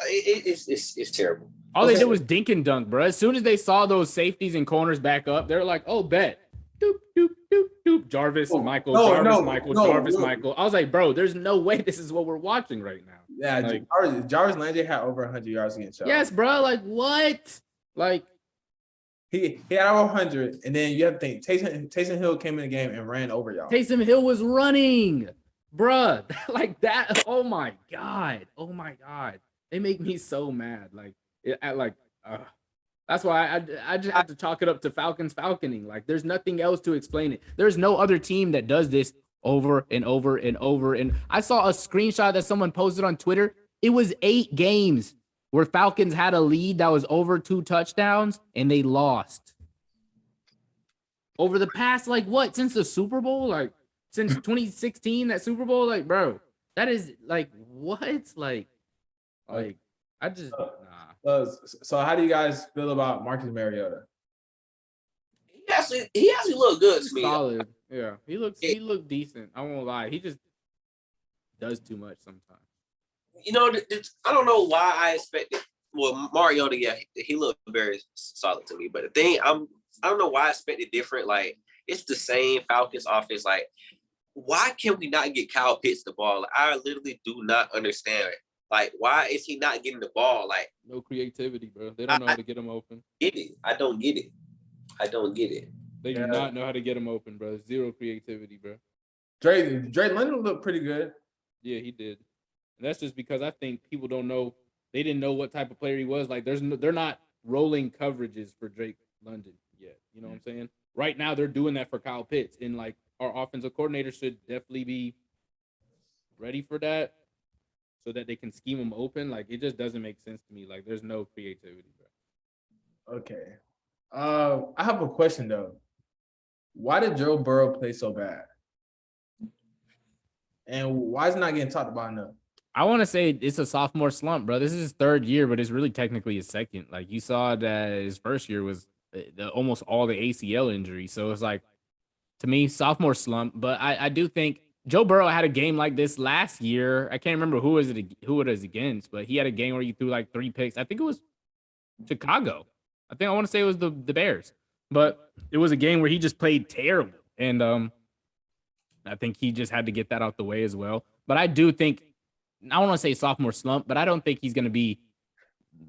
It's terrible.
All they did was dink and dunk, bro. As soon as they saw those safeties and corners back up, they're like, "Oh, bet." Doop doop doop doop. Jarvis, Michael. Michael. I was like, bro, there's no way this is what we're watching right now.
Yeah, like, Jarvis Landry had over 100 yards against y'all.
Yes, bro. Like, what? Like,
he had over 100, and then you have to think Taysom Hill came in the game and ran over y'all.
Taysom Hill was running. bruh, like that. Oh my god. They make me so mad. Like, that's why I just have to chalk it up to Falcons falconing. Like, there's nothing else to explain it. There's no other team that does this over and over and over. And I saw a screenshot that someone posted on Twitter. It was 8 games where Falcons had a lead that was over 2 touchdowns and they lost. Over the past, like, what, since the Super Bowl? Like, since 2016, that Super Bowl? Like, bro, that is, like, what? Like, I just, nah.
So how do you guys feel about Marcus Mariota?
He actually looked good to me.
Solid. Yeah. He looked decent. I won't lie. He just does too much sometimes.
You know, I don't know why I expected. Well, Mariota, yeah, he looked very solid to me. But the thing, I don't know why I expected different. Like, it's the same Falcons offense. Like, why can we not get Kyle Pitts the ball? Like, I literally do not understand it. Like, why is he not getting the ball? Like,
no creativity, bro. They don't know how to get him open.
I don't get it.
They do not know how to get him open, bro. Zero creativity, bro.
Drake London looked pretty good.
Yeah, he did. And that's just because I think people don't know. They didn't know what type of player he was. Like, they're not rolling coverages for Drake London yet. You know what I'm saying? Right now, they're doing that for Kyle Pitts. And, like, our offensive coordinator should definitely be ready for that so that they can scheme him open. Like, it just doesn't make sense to me. Like, there's no creativity, bro.
Okay. I have a question, though. Why did Joe Burrow play so bad? And why is it not getting talked about enough?
I want to say it's a sophomore slump, bro. This is his 3rd year, but it's really technically his 2nd. Like, you saw that his 1st year was almost all the ACL injury. So it's like, to me, sophomore slump. But I do think Joe Burrow had a game like this last year. I can't remember who it was against, but he had a game where he threw like 3 picks. I think it was Chicago. I want to say it was the Bears. But it was a game where he just played terrible. And I think he just had to get that out the way as well. But I do think, I don't want to say sophomore slump, but I don't think he's going to be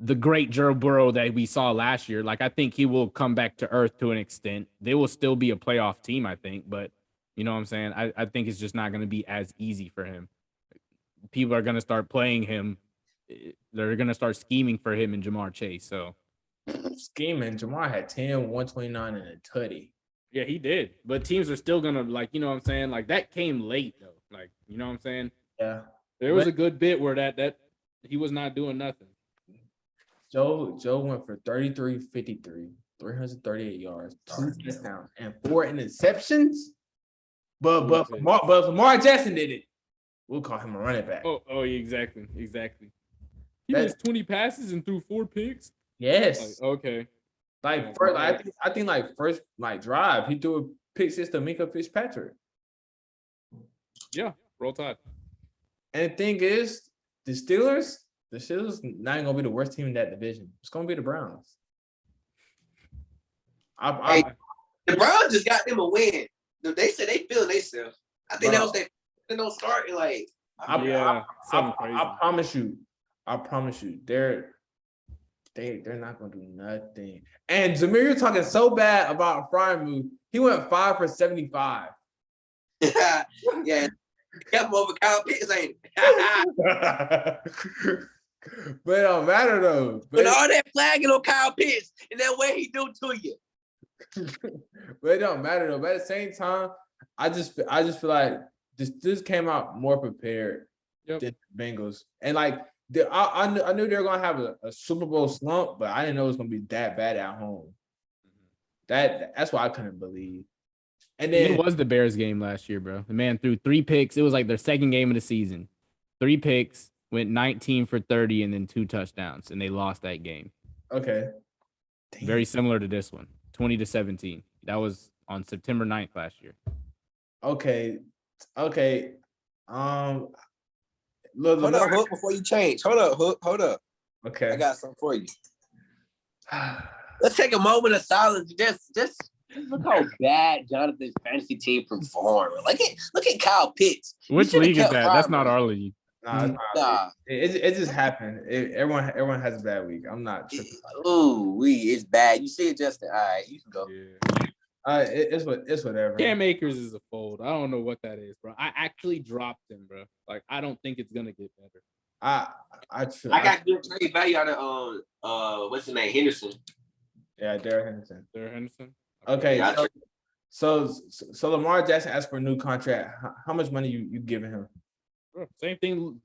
the great Joe Burrow that we saw last year. Like, I think he will come back to earth to an extent. They will still be a playoff team, I think. But, you know what I'm saying? I think it's just not going to be as easy for him. People are going to start playing him. They're going to start scheming for him and Jamar Chase. So,
scheming. Jamar had 10, 129, and a tutty.
Yeah, he did. But teams are still going to, like, you know what I'm saying? Like, that came late, though. Like, you know what I'm saying?
Yeah.
There was a good bit where that he was not doing nothing.
Joe went for 33, 53, 338 yards, 2 touchdowns, and 4 interceptions. But Lamar Jackson did it. We'll call him a running back.
Oh, exactly. He missed 20 passes and threw 4 picks.
Yes.
Like, okay.
Like first, I think like first drive, he threw a pick six to Minkah Fitzpatrick.
Yeah, roll Tide.
And the thing is, the Steelers not even gonna be the worst team in that division. It's gonna be the Browns.
The Browns just got them a win. They said they feeling themselves. I think that was their starting. Like,
I promise you, they're not gonna do nothing. And Jameer, you're talking so bad about Freiermuth. He went 5 for 75.
Yeah. Kept him over Kyle Pitts, ain't it?
But it don't matter though.
But all that flagging on Kyle Pitts and that way he do to you.
But it don't matter though. But at the same time, I just feel like this came out more prepared than the Bengals. And like I knew they were gonna have a Super Bowl slump, but I didn't know it was gonna be that bad at home. That's why I couldn't believe. And then
it was the Bears game last year, bro. The man threw 3 picks. It was like their 2nd game of the season. 3 picks, went 19 for 30, and then 2 touchdowns, and they lost that game.
Okay.
Damn. Very similar to this one, 20-17. That was on September 9th last year.
Okay.
Look, hold up, Hook, before you change. Hold up, Hook. Hold up.
Okay.
I got something for you. Let's take a moment of silence. Just look how bad Jonathan's fantasy team performed. Look at Kyle Pitts.
Which league is that? That's not our league.
Nah. It just happened. Everyone has a bad week. I'm not tripping.
Ooh, it's bad. You see it, Justin. All right, you can go.
It's whatever.
Cam Akers is a fold. I don't know what that is, bro. I actually dropped him, bro. Like, I don't think it's gonna get better.
I
got good trade value out of what's his name, Henderson.
Yeah, Derrick Henderson.
Derrick Henderson.
Okay,
Yeah,
so Lamar Jackson asked for a new contract. How much money you giving him?
Bro, same thing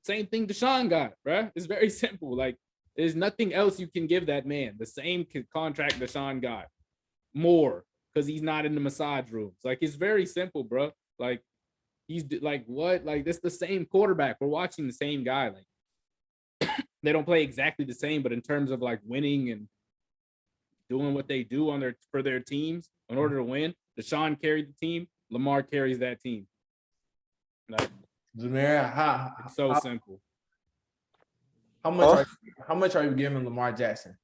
Deshaun got, bro. It's very simple. Like, there's nothing else you can give that man. The same contract Deshaun got, more, because he's not in the massage rooms. Like, it's very simple, bro. Like, he's like, what? Like, this the same quarterback. We're watching the same guy. Like, they don't play exactly the same, but in terms of like winning and doing what they do for their teams in order to win, Deshaun carried the team. Lamar carries that team. Like,
Jameer,
it's so simple.
How much are you giving Lamar Jackson?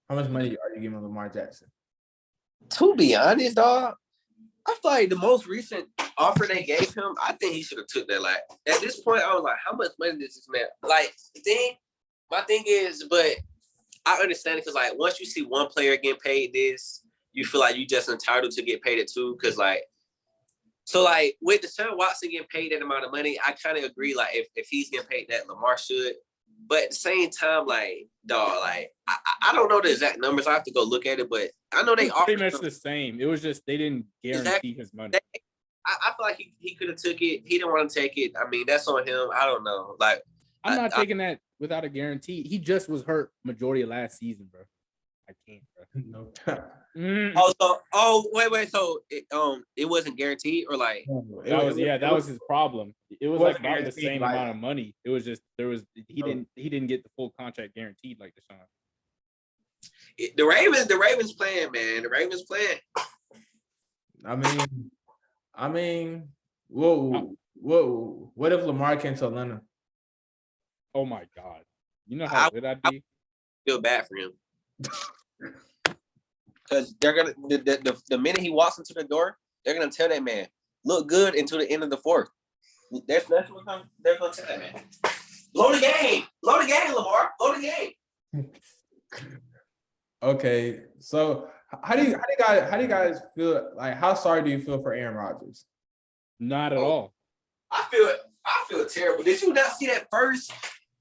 How much money are you giving Lamar Jackson?
To be honest, dog, I feel like the most recent offer they gave him, I think he should have took that. Like, at this point, I was like, how much money does this man? Like, my thing is, but I understand it because, like, once you see one player getting paid this, you feel like you just entitled to get paid it too. Because, like, so, like, with Deshaun Watson getting paid that amount of money, I kind of agree. Like, if he's getting paid that, Lamar should. But at the same time, like, dog, like, I don't know the exact numbers. I have to go look at it, but I know they offered
pretty much the same. It was just they didn't guarantee his money.
I feel like he could have took it. He didn't want to take it. I mean, that's on him. I don't know. Like,
I'm not taking that without a guarantee. He just was hurt majority of last season, bro. I can't, bro.
No. Wait. So it wasn't guaranteed, or like
that was his problem. It was like about the same amount of money. It was just he didn't get the full contract guaranteed like Deshaun.
The Ravens playing, man. The Ravens playing.
I mean, whoa. What if Lamar came to Atlanta?
Oh my God! You know how good I'd be.
Feel bad for him. Because they're gonna the minute he walks into the door, they're gonna tell that man look good until the end of the fourth. That's what they're gonna tell that man. Blow the game, Lamar. Blow the game.
Okay, so how do you guys feel? Like, how sorry do you feel for Aaron Rodgers?
Not at all.
I feel terrible. Did you not see that first?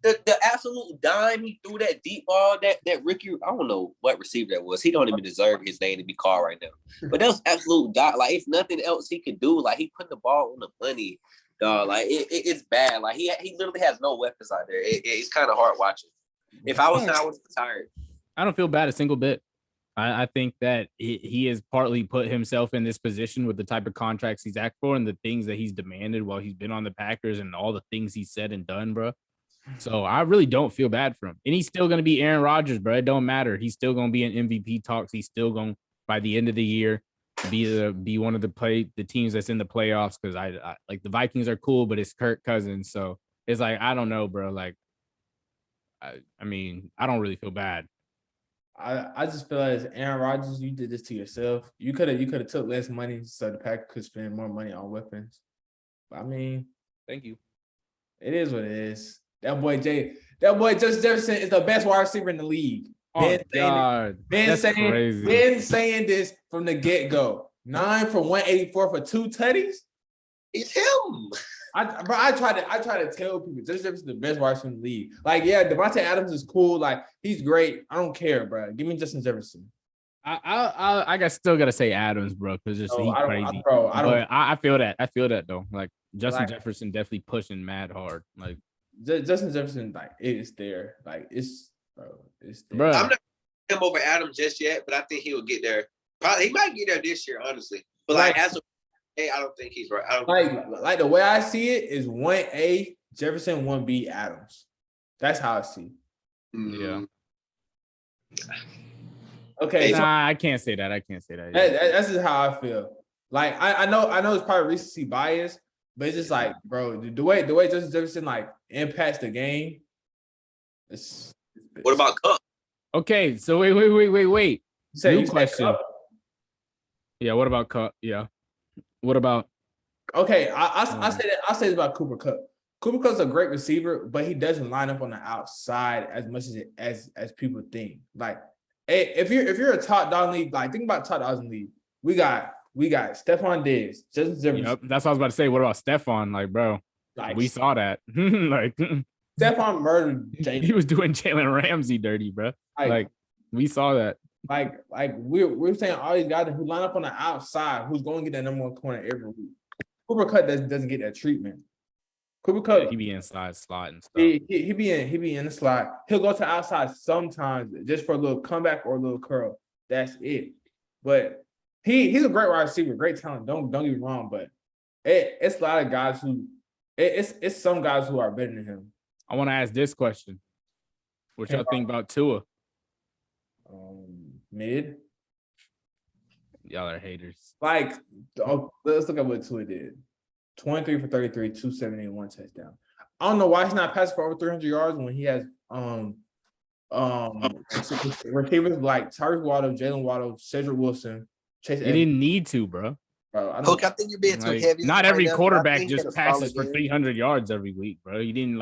The absolute dime he threw, that deep ball, that Ricky, I don't know what receiver that was. He don't even deserve his name to be called right now. But that was absolute dime. Like, if nothing else he could do, like, he put the ball on the money, dog. Like, it's bad. Like, he literally has no weapons out there. It's kind of hard watching. If I was him, I was tired.
I don't feel bad a single bit. I think that he has partly put himself in this position with the type of contracts he's asked for and the things that he's demanded while he's been on the Packers and all the things he's said and done, bro. So I really don't feel bad for him. And he's still going to be Aaron Rodgers, bro. It don't matter. He's still going to be in MVP talks. He's still going, by the end of the year, be one of the teams that's in the playoffs, because I like the Vikings are cool, but it's Kirk Cousins. So it's like, I don't know, bro. Like, I mean, I don't really feel bad.
I just feel like, as Aaron Rodgers, you did this to yourself. You could have took less money so the Packers could spend more money on weapons. But, I mean,
thank you.
It is what it is. That boy Justin Jefferson is the best wide receiver in the league.
Oh God,
been saying this from the get-go. 9 for 184 for 2 tutties.
It's him.
I try to tell people Justin Jefferson is the best wide receiver in the league. Like, yeah, Devontae Adams is cool. Like, he's great. I don't care, bro. Give me Justin Jefferson.
I still gotta say Adams, bro, because he's crazy. I feel that. I feel that though. Like, Justin Jefferson definitely pushing mad hard. Like,
Justin Jefferson, like, it's there. Like, it's there.
Bro. I'm not him over Adams just yet, but I think he will get there. Probably he might get there this year, honestly. But like as of I don't think he's right.
Like the way I see it is 1A Jefferson, 1B Adams. That's how I see it.
Yeah.
Okay.
Nah, I can't say that.
That's just how I feel. Like, I know it's probably recency bias, but it's just like, bro, the way Justin Jefferson like impacts the game.
What about Cup?
Okay, so wait. New question. Yeah, what about Cup? Yeah. What about?
Okay, I'll say this about Cooper Kupp. Cooper Kupp's a great receiver, but he doesn't line up on the outside as much as people think. Like, if you're a top dog league, like, think about top dogs in the league. We got we got Stephon Diggs, Justin Jefferson.
Yep, that's what I was about to say. What about Stephon? Like, bro,
Like,
we saw that. Like,
Stephon murdered
he
Jalen.
was doing Jalen Ramsey dirty, bro. Like, we saw that.
Like we're saying all these guys who line up on the outside, who's going to get that number one corner every week. Cooper Kupp doesn't get that treatment. Cooper Kupp,
Yeah, he be inside slot and stuff.
he be in the slot. He'll go to the outside sometimes just for a little comeback or a little curl. That's it. But he's a great wide receiver, great talent. Don't get me wrong, but it's a lot of guys who it's some guys who are better than him.
I want to ask this question: what y'all think about Tua?
Mid.
Y'all are haters.
Like, let's look at what Tua did. 23 for 33, 270, and 1 touchdown. I don't know why he's not passing for over 300 yards when he has receivers like Tyrese Waddle, Jalen Waddle, Cedric Wilson, Chase
He didn't need to, bro.
Look, I think you're being too heavy.
Not
right
every
now,
quarterback just passes for 300 yards every week, bro. He didn't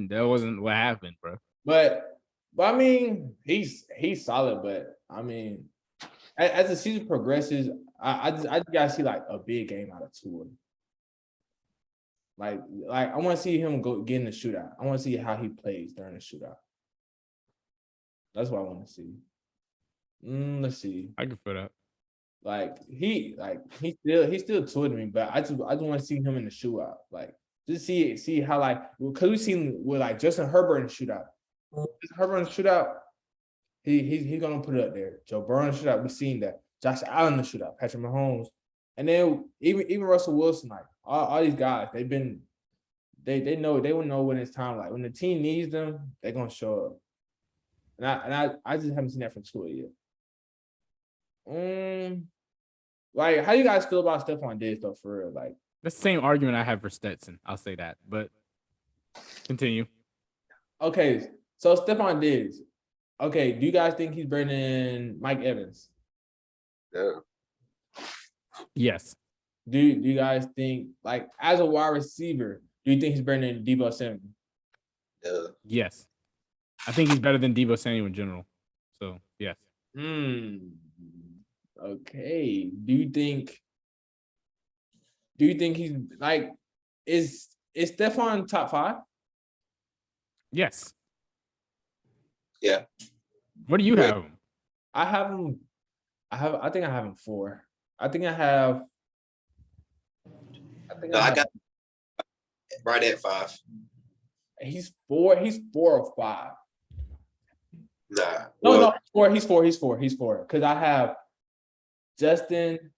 that wasn't what happened, bro.
But I mean, he's solid. But I mean, as the season progresses, I just gotta see like a big game out of Tua. Like I want to see him get in the shootout. I want to see how he plays during the shootout. That's what I want to see. Let's see.
I can feel that.
He still Tua to me, but I just want to see him in the shootout. Like just see how because we've seen with like Justin Herbert in the shootout. Justin Herbert in the shootout, he's gonna put it up there. Joe Burrow in the shootout, we've seen that. Josh Allen in the shootout, Patrick Mahomes, and then even Russell Wilson, like all these guys, they will know when it's time. Like when the team needs them, they're gonna show up. And I just haven't seen that from Tua yet. Like how do you guys feel about Stephon Diggs though, for real? Like
that's the same argument I have for Stetson. I'll say that, but continue.
Okay, so Stephon Diggs. Okay, do you guys think he's better than Mike Evans?
Yeah.
Yes.
Do you guys think, like, as a wide receiver, do you think he's better than Deebo Samuel?
Yeah.
Yes. I think he's better than Deebo Samuel in general. So, yes.
Okay. Do you think he's like is Stephon top 5?
Yes.
Yeah.
What do you have him?
I think I have him 4. I
got right at 5.
He's 4 or 5.
Nah.
No, 4. He's 4. Because I have Justin.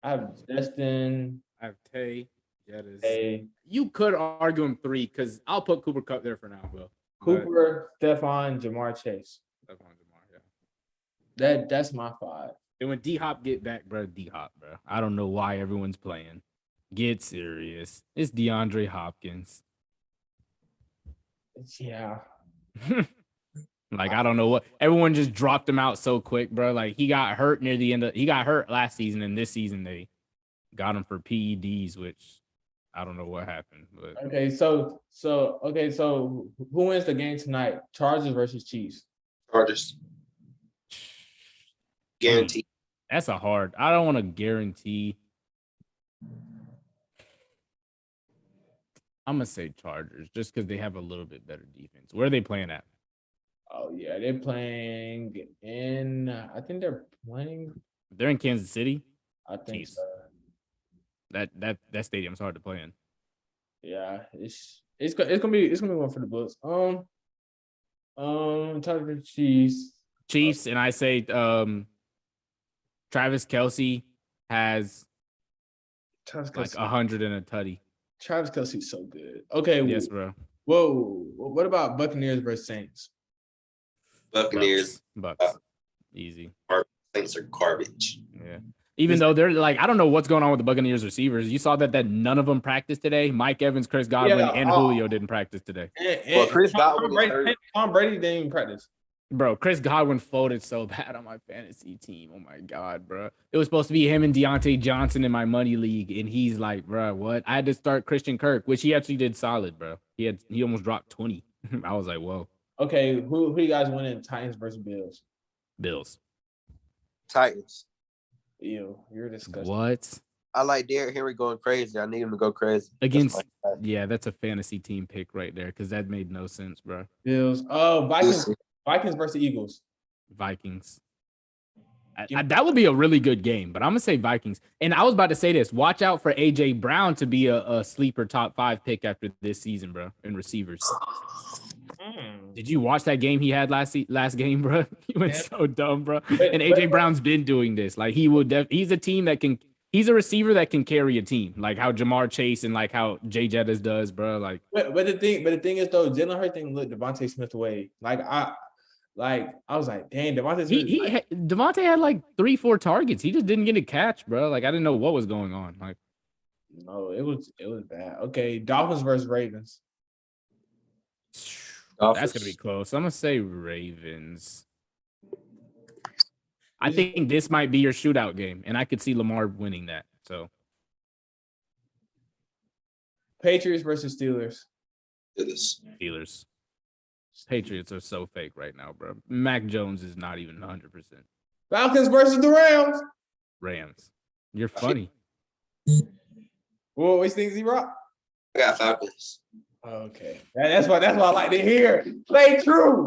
I have
Tay.
Tay.
You could argue him 3 because I'll put Cooper Kupp there for now, Will.
Cooper, Stephon, Jamar Chase.
Yeah.
That's my 5.
And when D-Hop get back, bro, D-Hop, bro. I don't know why everyone's playing. Get serious. It's DeAndre Hopkins.
Yeah.
Like, I don't know what. Everyone just dropped him out so quick, bro. Like, he got hurt near the end he got hurt last season, and this season they got him for PEDs, which I don't know what happened. But
Okay, so who wins the game tonight? Chargers versus Chiefs.
Chargers. Guaranteed.
That's a hard. I don't want to guarantee. I'm gonna say Chargers just because they have a little bit better defense. Where are they playing at?
Oh yeah, they're playing in. I think they're playing.
They're in Kansas City.
I think
Jeez.
so.
That stadium's hard to play in.
Yeah, it's gonna be one for the Bucks. Chargers,
Chiefs, and I say Travis Kelce has
Travis
like
Kelce.
100 and a tutty.
Travis Kelce's so good. Okay.
Yes, bro.
Whoa. What about Buccaneers versus Saints?
Buccaneers.
Bucks. Easy.
Saints are garbage.
Yeah. Even though they're like, I don't know what's going on with the Buccaneers receivers. You saw that none of them practiced today. Mike Evans, Chris Godwin, and Julio didn't practice today.
Well, Chris Godwin
Tom Brady didn't even practice.
Bro, Chris Godwin folded so bad on my fantasy team. Oh my God, bro. It was supposed to be him and Deontay Johnson in my money league. And he's like, bro, what? I had to start Christian Kirk, which he actually did solid, bro. He almost dropped 20. I was like, whoa.
Okay, who you guys winning? Titans versus Bills.
Bills.
Titans.
Ew, you're disgusting.
What?
I like Derrick Henry going crazy. I need him to go crazy.
Against that's a fantasy team pick right there because that made no sense, bro.
Bills. Oh, Vikings versus Eagles.
Vikings. That would be a really good game, but I'm gonna say Vikings. And I was about to say this: watch out for AJ Brown to be a sleeper top 5 pick after this season, bro. In receivers. Did you watch that game he had last game, bro? He went so dumb, bro. And AJ Brown's been doing this. Like he's a team that can. He's a receiver that can carry a team, like how Jamar Chase and like how Jay Jettis does, bro. Like,
but the thing is though, Jalen Hurts didn't look Devontae Smith away. I was like, dang, Devontae Smith.
Devontae had like 3-4 targets. He just didn't get a catch, bro. Like I didn't know what was going on. Like,
no, it was bad. Okay, Dolphins versus Ravens.
That's gonna be close. I'm gonna say Ravens. I think this might be your shootout game, and I could see Lamar winning that. So,
Patriots versus Steelers.
Steelers. Patriots are so fake right now, bro. Mac Jones is not even 100%.
Falcons versus the Rams.
Rams. You're funny.
Well, what do you think, Z-Rock?
I got Falcons.
Okay, that's what I like to hear. Play true.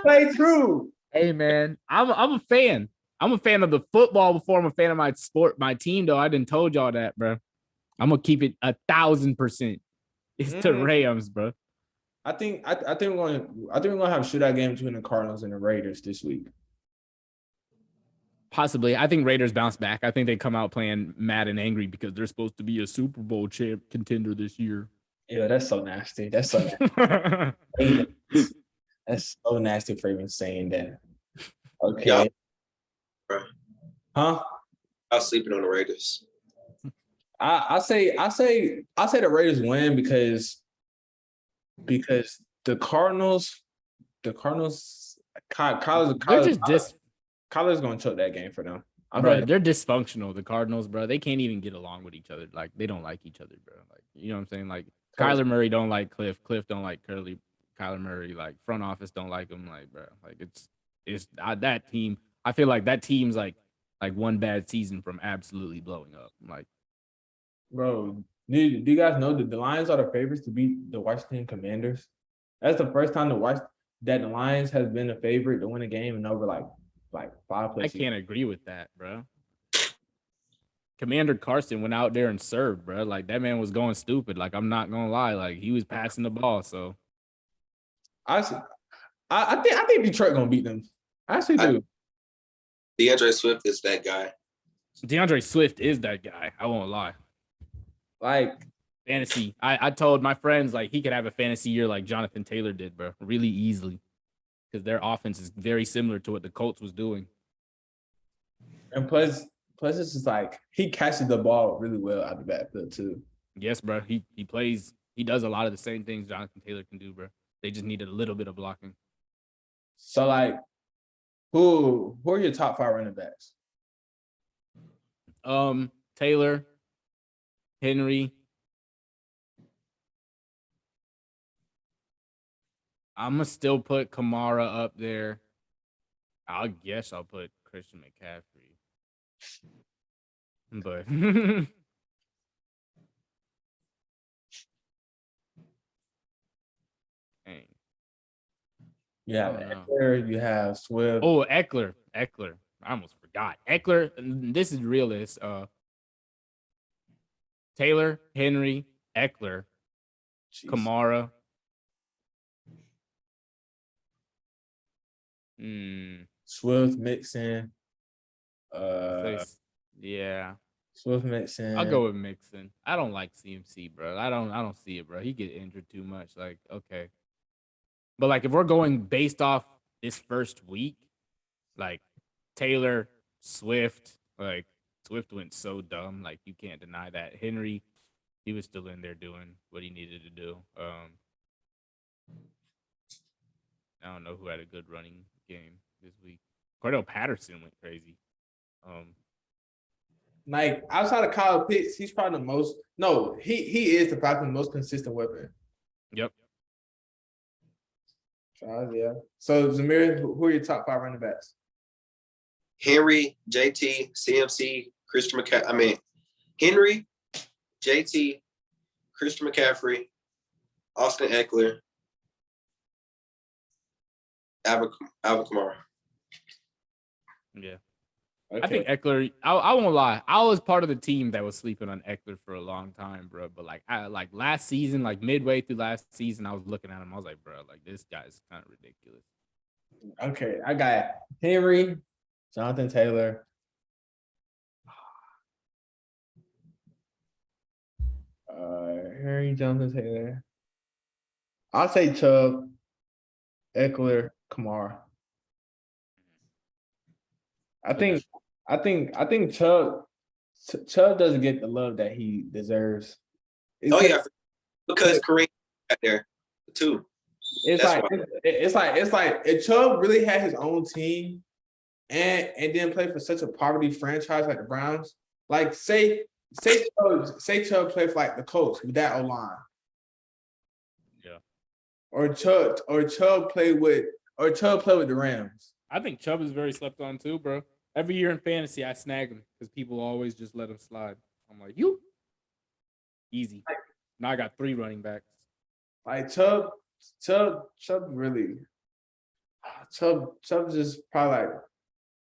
Play true.
Hey man, I'm a fan. I'm a fan of the football before I'm a fan of my team, though. I didn't told y'all that, bro. I'm gonna keep it 1,000%. It's the Rams, bro.
I think we're gonna have a shootout game between the Cardinals and the Raiders this week.
Possibly. I think Raiders bounce back. I think they come out playing mad and angry because they're supposed to be a Super Bowl contender this year.
Yeah, that's so nasty. That's so nasty. That's so nasty for even saying that. Okay.
Yeah.
Huh?
I was sleeping on the Raiders.
I say the Raiders win because the Cardinals, Kyler's gonna choke that game for them.
Bro, they're dysfunctional. The Cardinals, bro, they can't even get along with each other. Like they don't like each other, bro. Like you know what I'm saying? Like Kyler Murray don't like Cliff. Cliff don't like Kyler Murray. Like front office don't like him. Like bro, like it's that team. I feel like that team's like one bad season from absolutely blowing up. Like,
bro, do you guys know that the Lions are the favorites to beat the Washington Commanders? That's the first time that the Lions has been a favorite to win a game in over like 5 plays.
I can't agree with that, bro. Commander Carson went out there and served, bro. Like that man was going stupid. Like I'm not gonna lie, like he was passing the ball. So
I think Detroit gonna beat them. I actually do.
DeAndre Swift is that guy.
DeAndre Swift is that guy. I won't lie.
Like
fantasy, I told my friends like he could have a fantasy year like Jonathan Taylor did, bro, really easily, because their offense is very similar to what the Colts was doing.
And plus it's just like he catches the ball really well out of the backfield too.
Yes, bro. He plays. He does a lot of the same things Jonathan Taylor can do, bro. They just needed a little bit of blocking.
So like, who are your top 5 running backs?
Taylor, Henry. I'm gonna still put Kamara up there. I guess I'll put Christian McCaffrey. But dang.
Yeah, Eckler, you have Swift.
Oh, Eckler. I almost forgot. Eckler, this is realist. Taylor, Henry, Eckler,
Jeez.
Kamara.
Swift, Mixon.
Yeah.
Swift, Mixon.
I'll go with Mixon. I don't like CMC, bro. I don't see it, bro. He get injured too much. Like, okay. But like if we're going based off this first week, like Taylor, Swift, like Swift went so dumb. Like you can't deny that. Henry, he was still in there doing what he needed to do. I don't know who had a good running game this week. Cordell Patterson went crazy.
Like outside of Kyle Pitts, he's probably the most. No, he is probably the most consistent weapon.
Yep.
Yeah. So Zamir, who are your top 5 running backs?
Henry, JT, CMC, Christian McCaffrey. Henry, JT, Christian McCaffrey, Austin Eckler, Alvin Kamara.
Yeah.
Okay.
I think Eckler. I won't lie. I was part of the team that was sleeping on Eckler for a long time, bro. But like last season, like midway through last season, I was looking at him. I was like, bro, like this guy's kind of ridiculous.
Okay, I got Henry, Jonathan Taylor. Henry, Jonathan Taylor. I'll say Chubb, Eckler, Kamara. I think Chubb doesn't get the love that he deserves.
Because Kareem got there too.
It's like if Chubb really had his own team and didn't play for such a poverty franchise like the Browns, like say Chubb played for like the Colts with that O-line.
Yeah.
Or Chubb played with the Rams.
I think Chubb is very slept on too, bro. Every year in fantasy, I snag him because people always just let him slide. I'm like, you easy. Now I got 3 running backs.
Like Chubb really. Chubb just probably like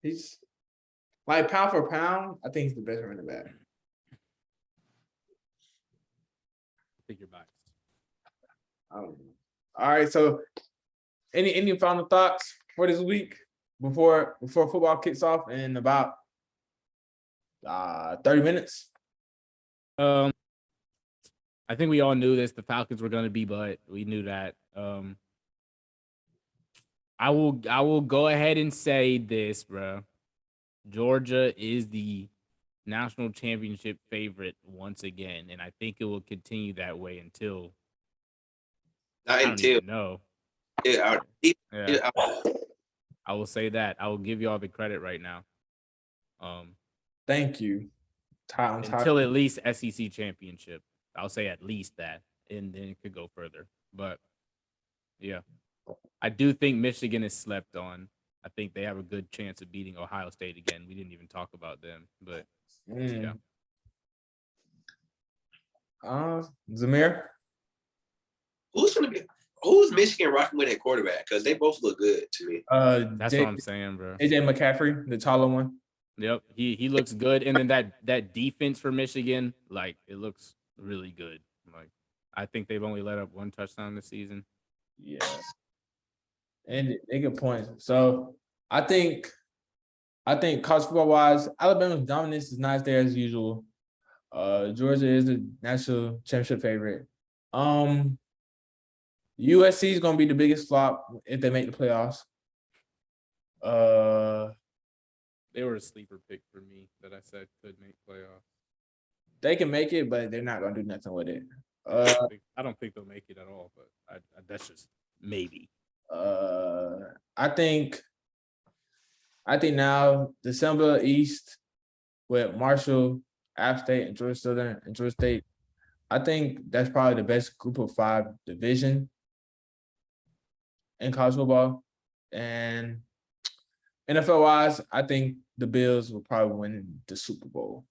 he's like pound for pound. I think he's the best running back.
Pick your backs.
All right. So, any final thoughts for this week before football kicks off in about 30 minutes?
I think we all knew this. The Falcons were going to be, but we knew that. I will go ahead and say this, bro. Georgia is the national championship favorite once again, and I think it will continue that way until. No.
Yeah.
I will say that. I will give you all the credit right now.
Thank you.
Until at least SEC championship. I'll say at least that, and then it could go further. But yeah, I do think Michigan is slept on. I think they have a good chance of beating Ohio State again. We didn't even talk about them, but yeah.
Zamir,
who's Michigan rocking with at quarterback? Because they both look good to me.
That's what I'm saying, bro.
AJ McCaffrey, the taller one.
Yep, he looks good, and then that defense for Michigan, like it looks really good. Like I think they've only let up 1 touchdown this season.
Yeah, and they get points. So I think college football wise, Alabama's dominance is not there as usual. Georgia is the national championship favorite. USC is gonna be the biggest flop if they make the playoffs.
They were a sleeper pick for me that I said could make playoffs.
They can make it, but they're not gonna do nothing with it.
I don't think they'll make it at all, but that's just maybe.
I think now the December East with Marshall, App State, and Georgia Southern and Georgia State. I think that's probably the best group of 5 division in college football. And NFL wise, I think the Bills will probably win the Super Bowl.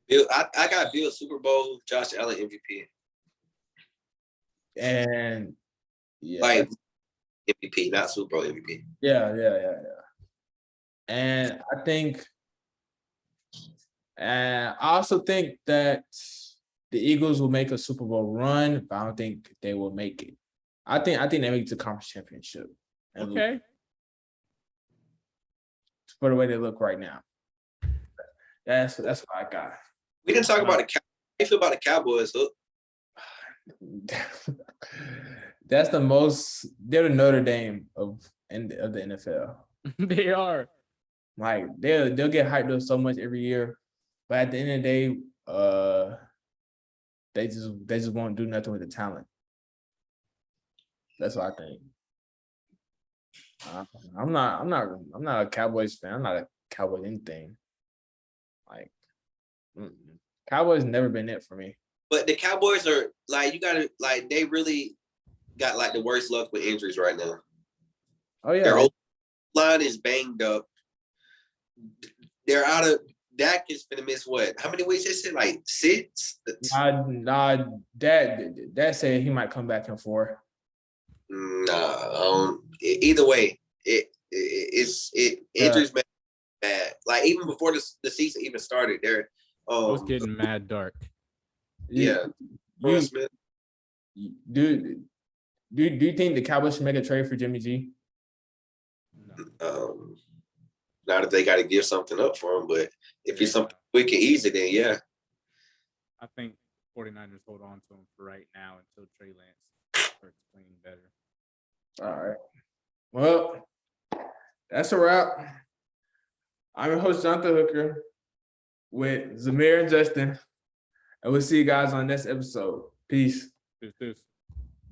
I got Bills Super Bowl, Josh Allen MVP.
And yeah.
Like MVP, not Super Bowl MVP.
Yeah. And I also think that the Eagles will make a Super Bowl run, but I don't think they will make it. I think they make the conference championship.
Okay.
For the way they look right now. That's what I got.
We didn't talk about the Cowboys. How you feel about the Cowboys, Hook?
That's the most. They're the Notre Dame of the NFL.
They are.
Like they'll get hyped up so much every year, but at the end of the day, they just won't do nothing with the talent. That's what I think. I'm not a Cowboys fan. I'm not a Cowboys anything. Like Cowboys never been it for me.
But the Cowboys are like, you gotta like, they really got like the worst luck with injuries right now.
Oh yeah,
their line is banged up. they're out of. Dak is gonna miss what? How many weeks? They said like 6.
Dad said he might come back in 4.
Nah. Either way, injuries make it bad. Like even before the season even started, they're
I was getting mad dark.
yeah.
You,
Smith.
do you think the Cowboys should make a trade for Jimmy G?
No.
Not if they got to give something up for him, but if it's something quick and easy, then yeah.
I think 49ers hold on to him for right now until Trey Lance starts playing better.
All right. Well, that's a wrap. I'm your host, Jonathan Hooker, with Zamir and Justin. And we'll see you guys on next episode. Peace.
Peace.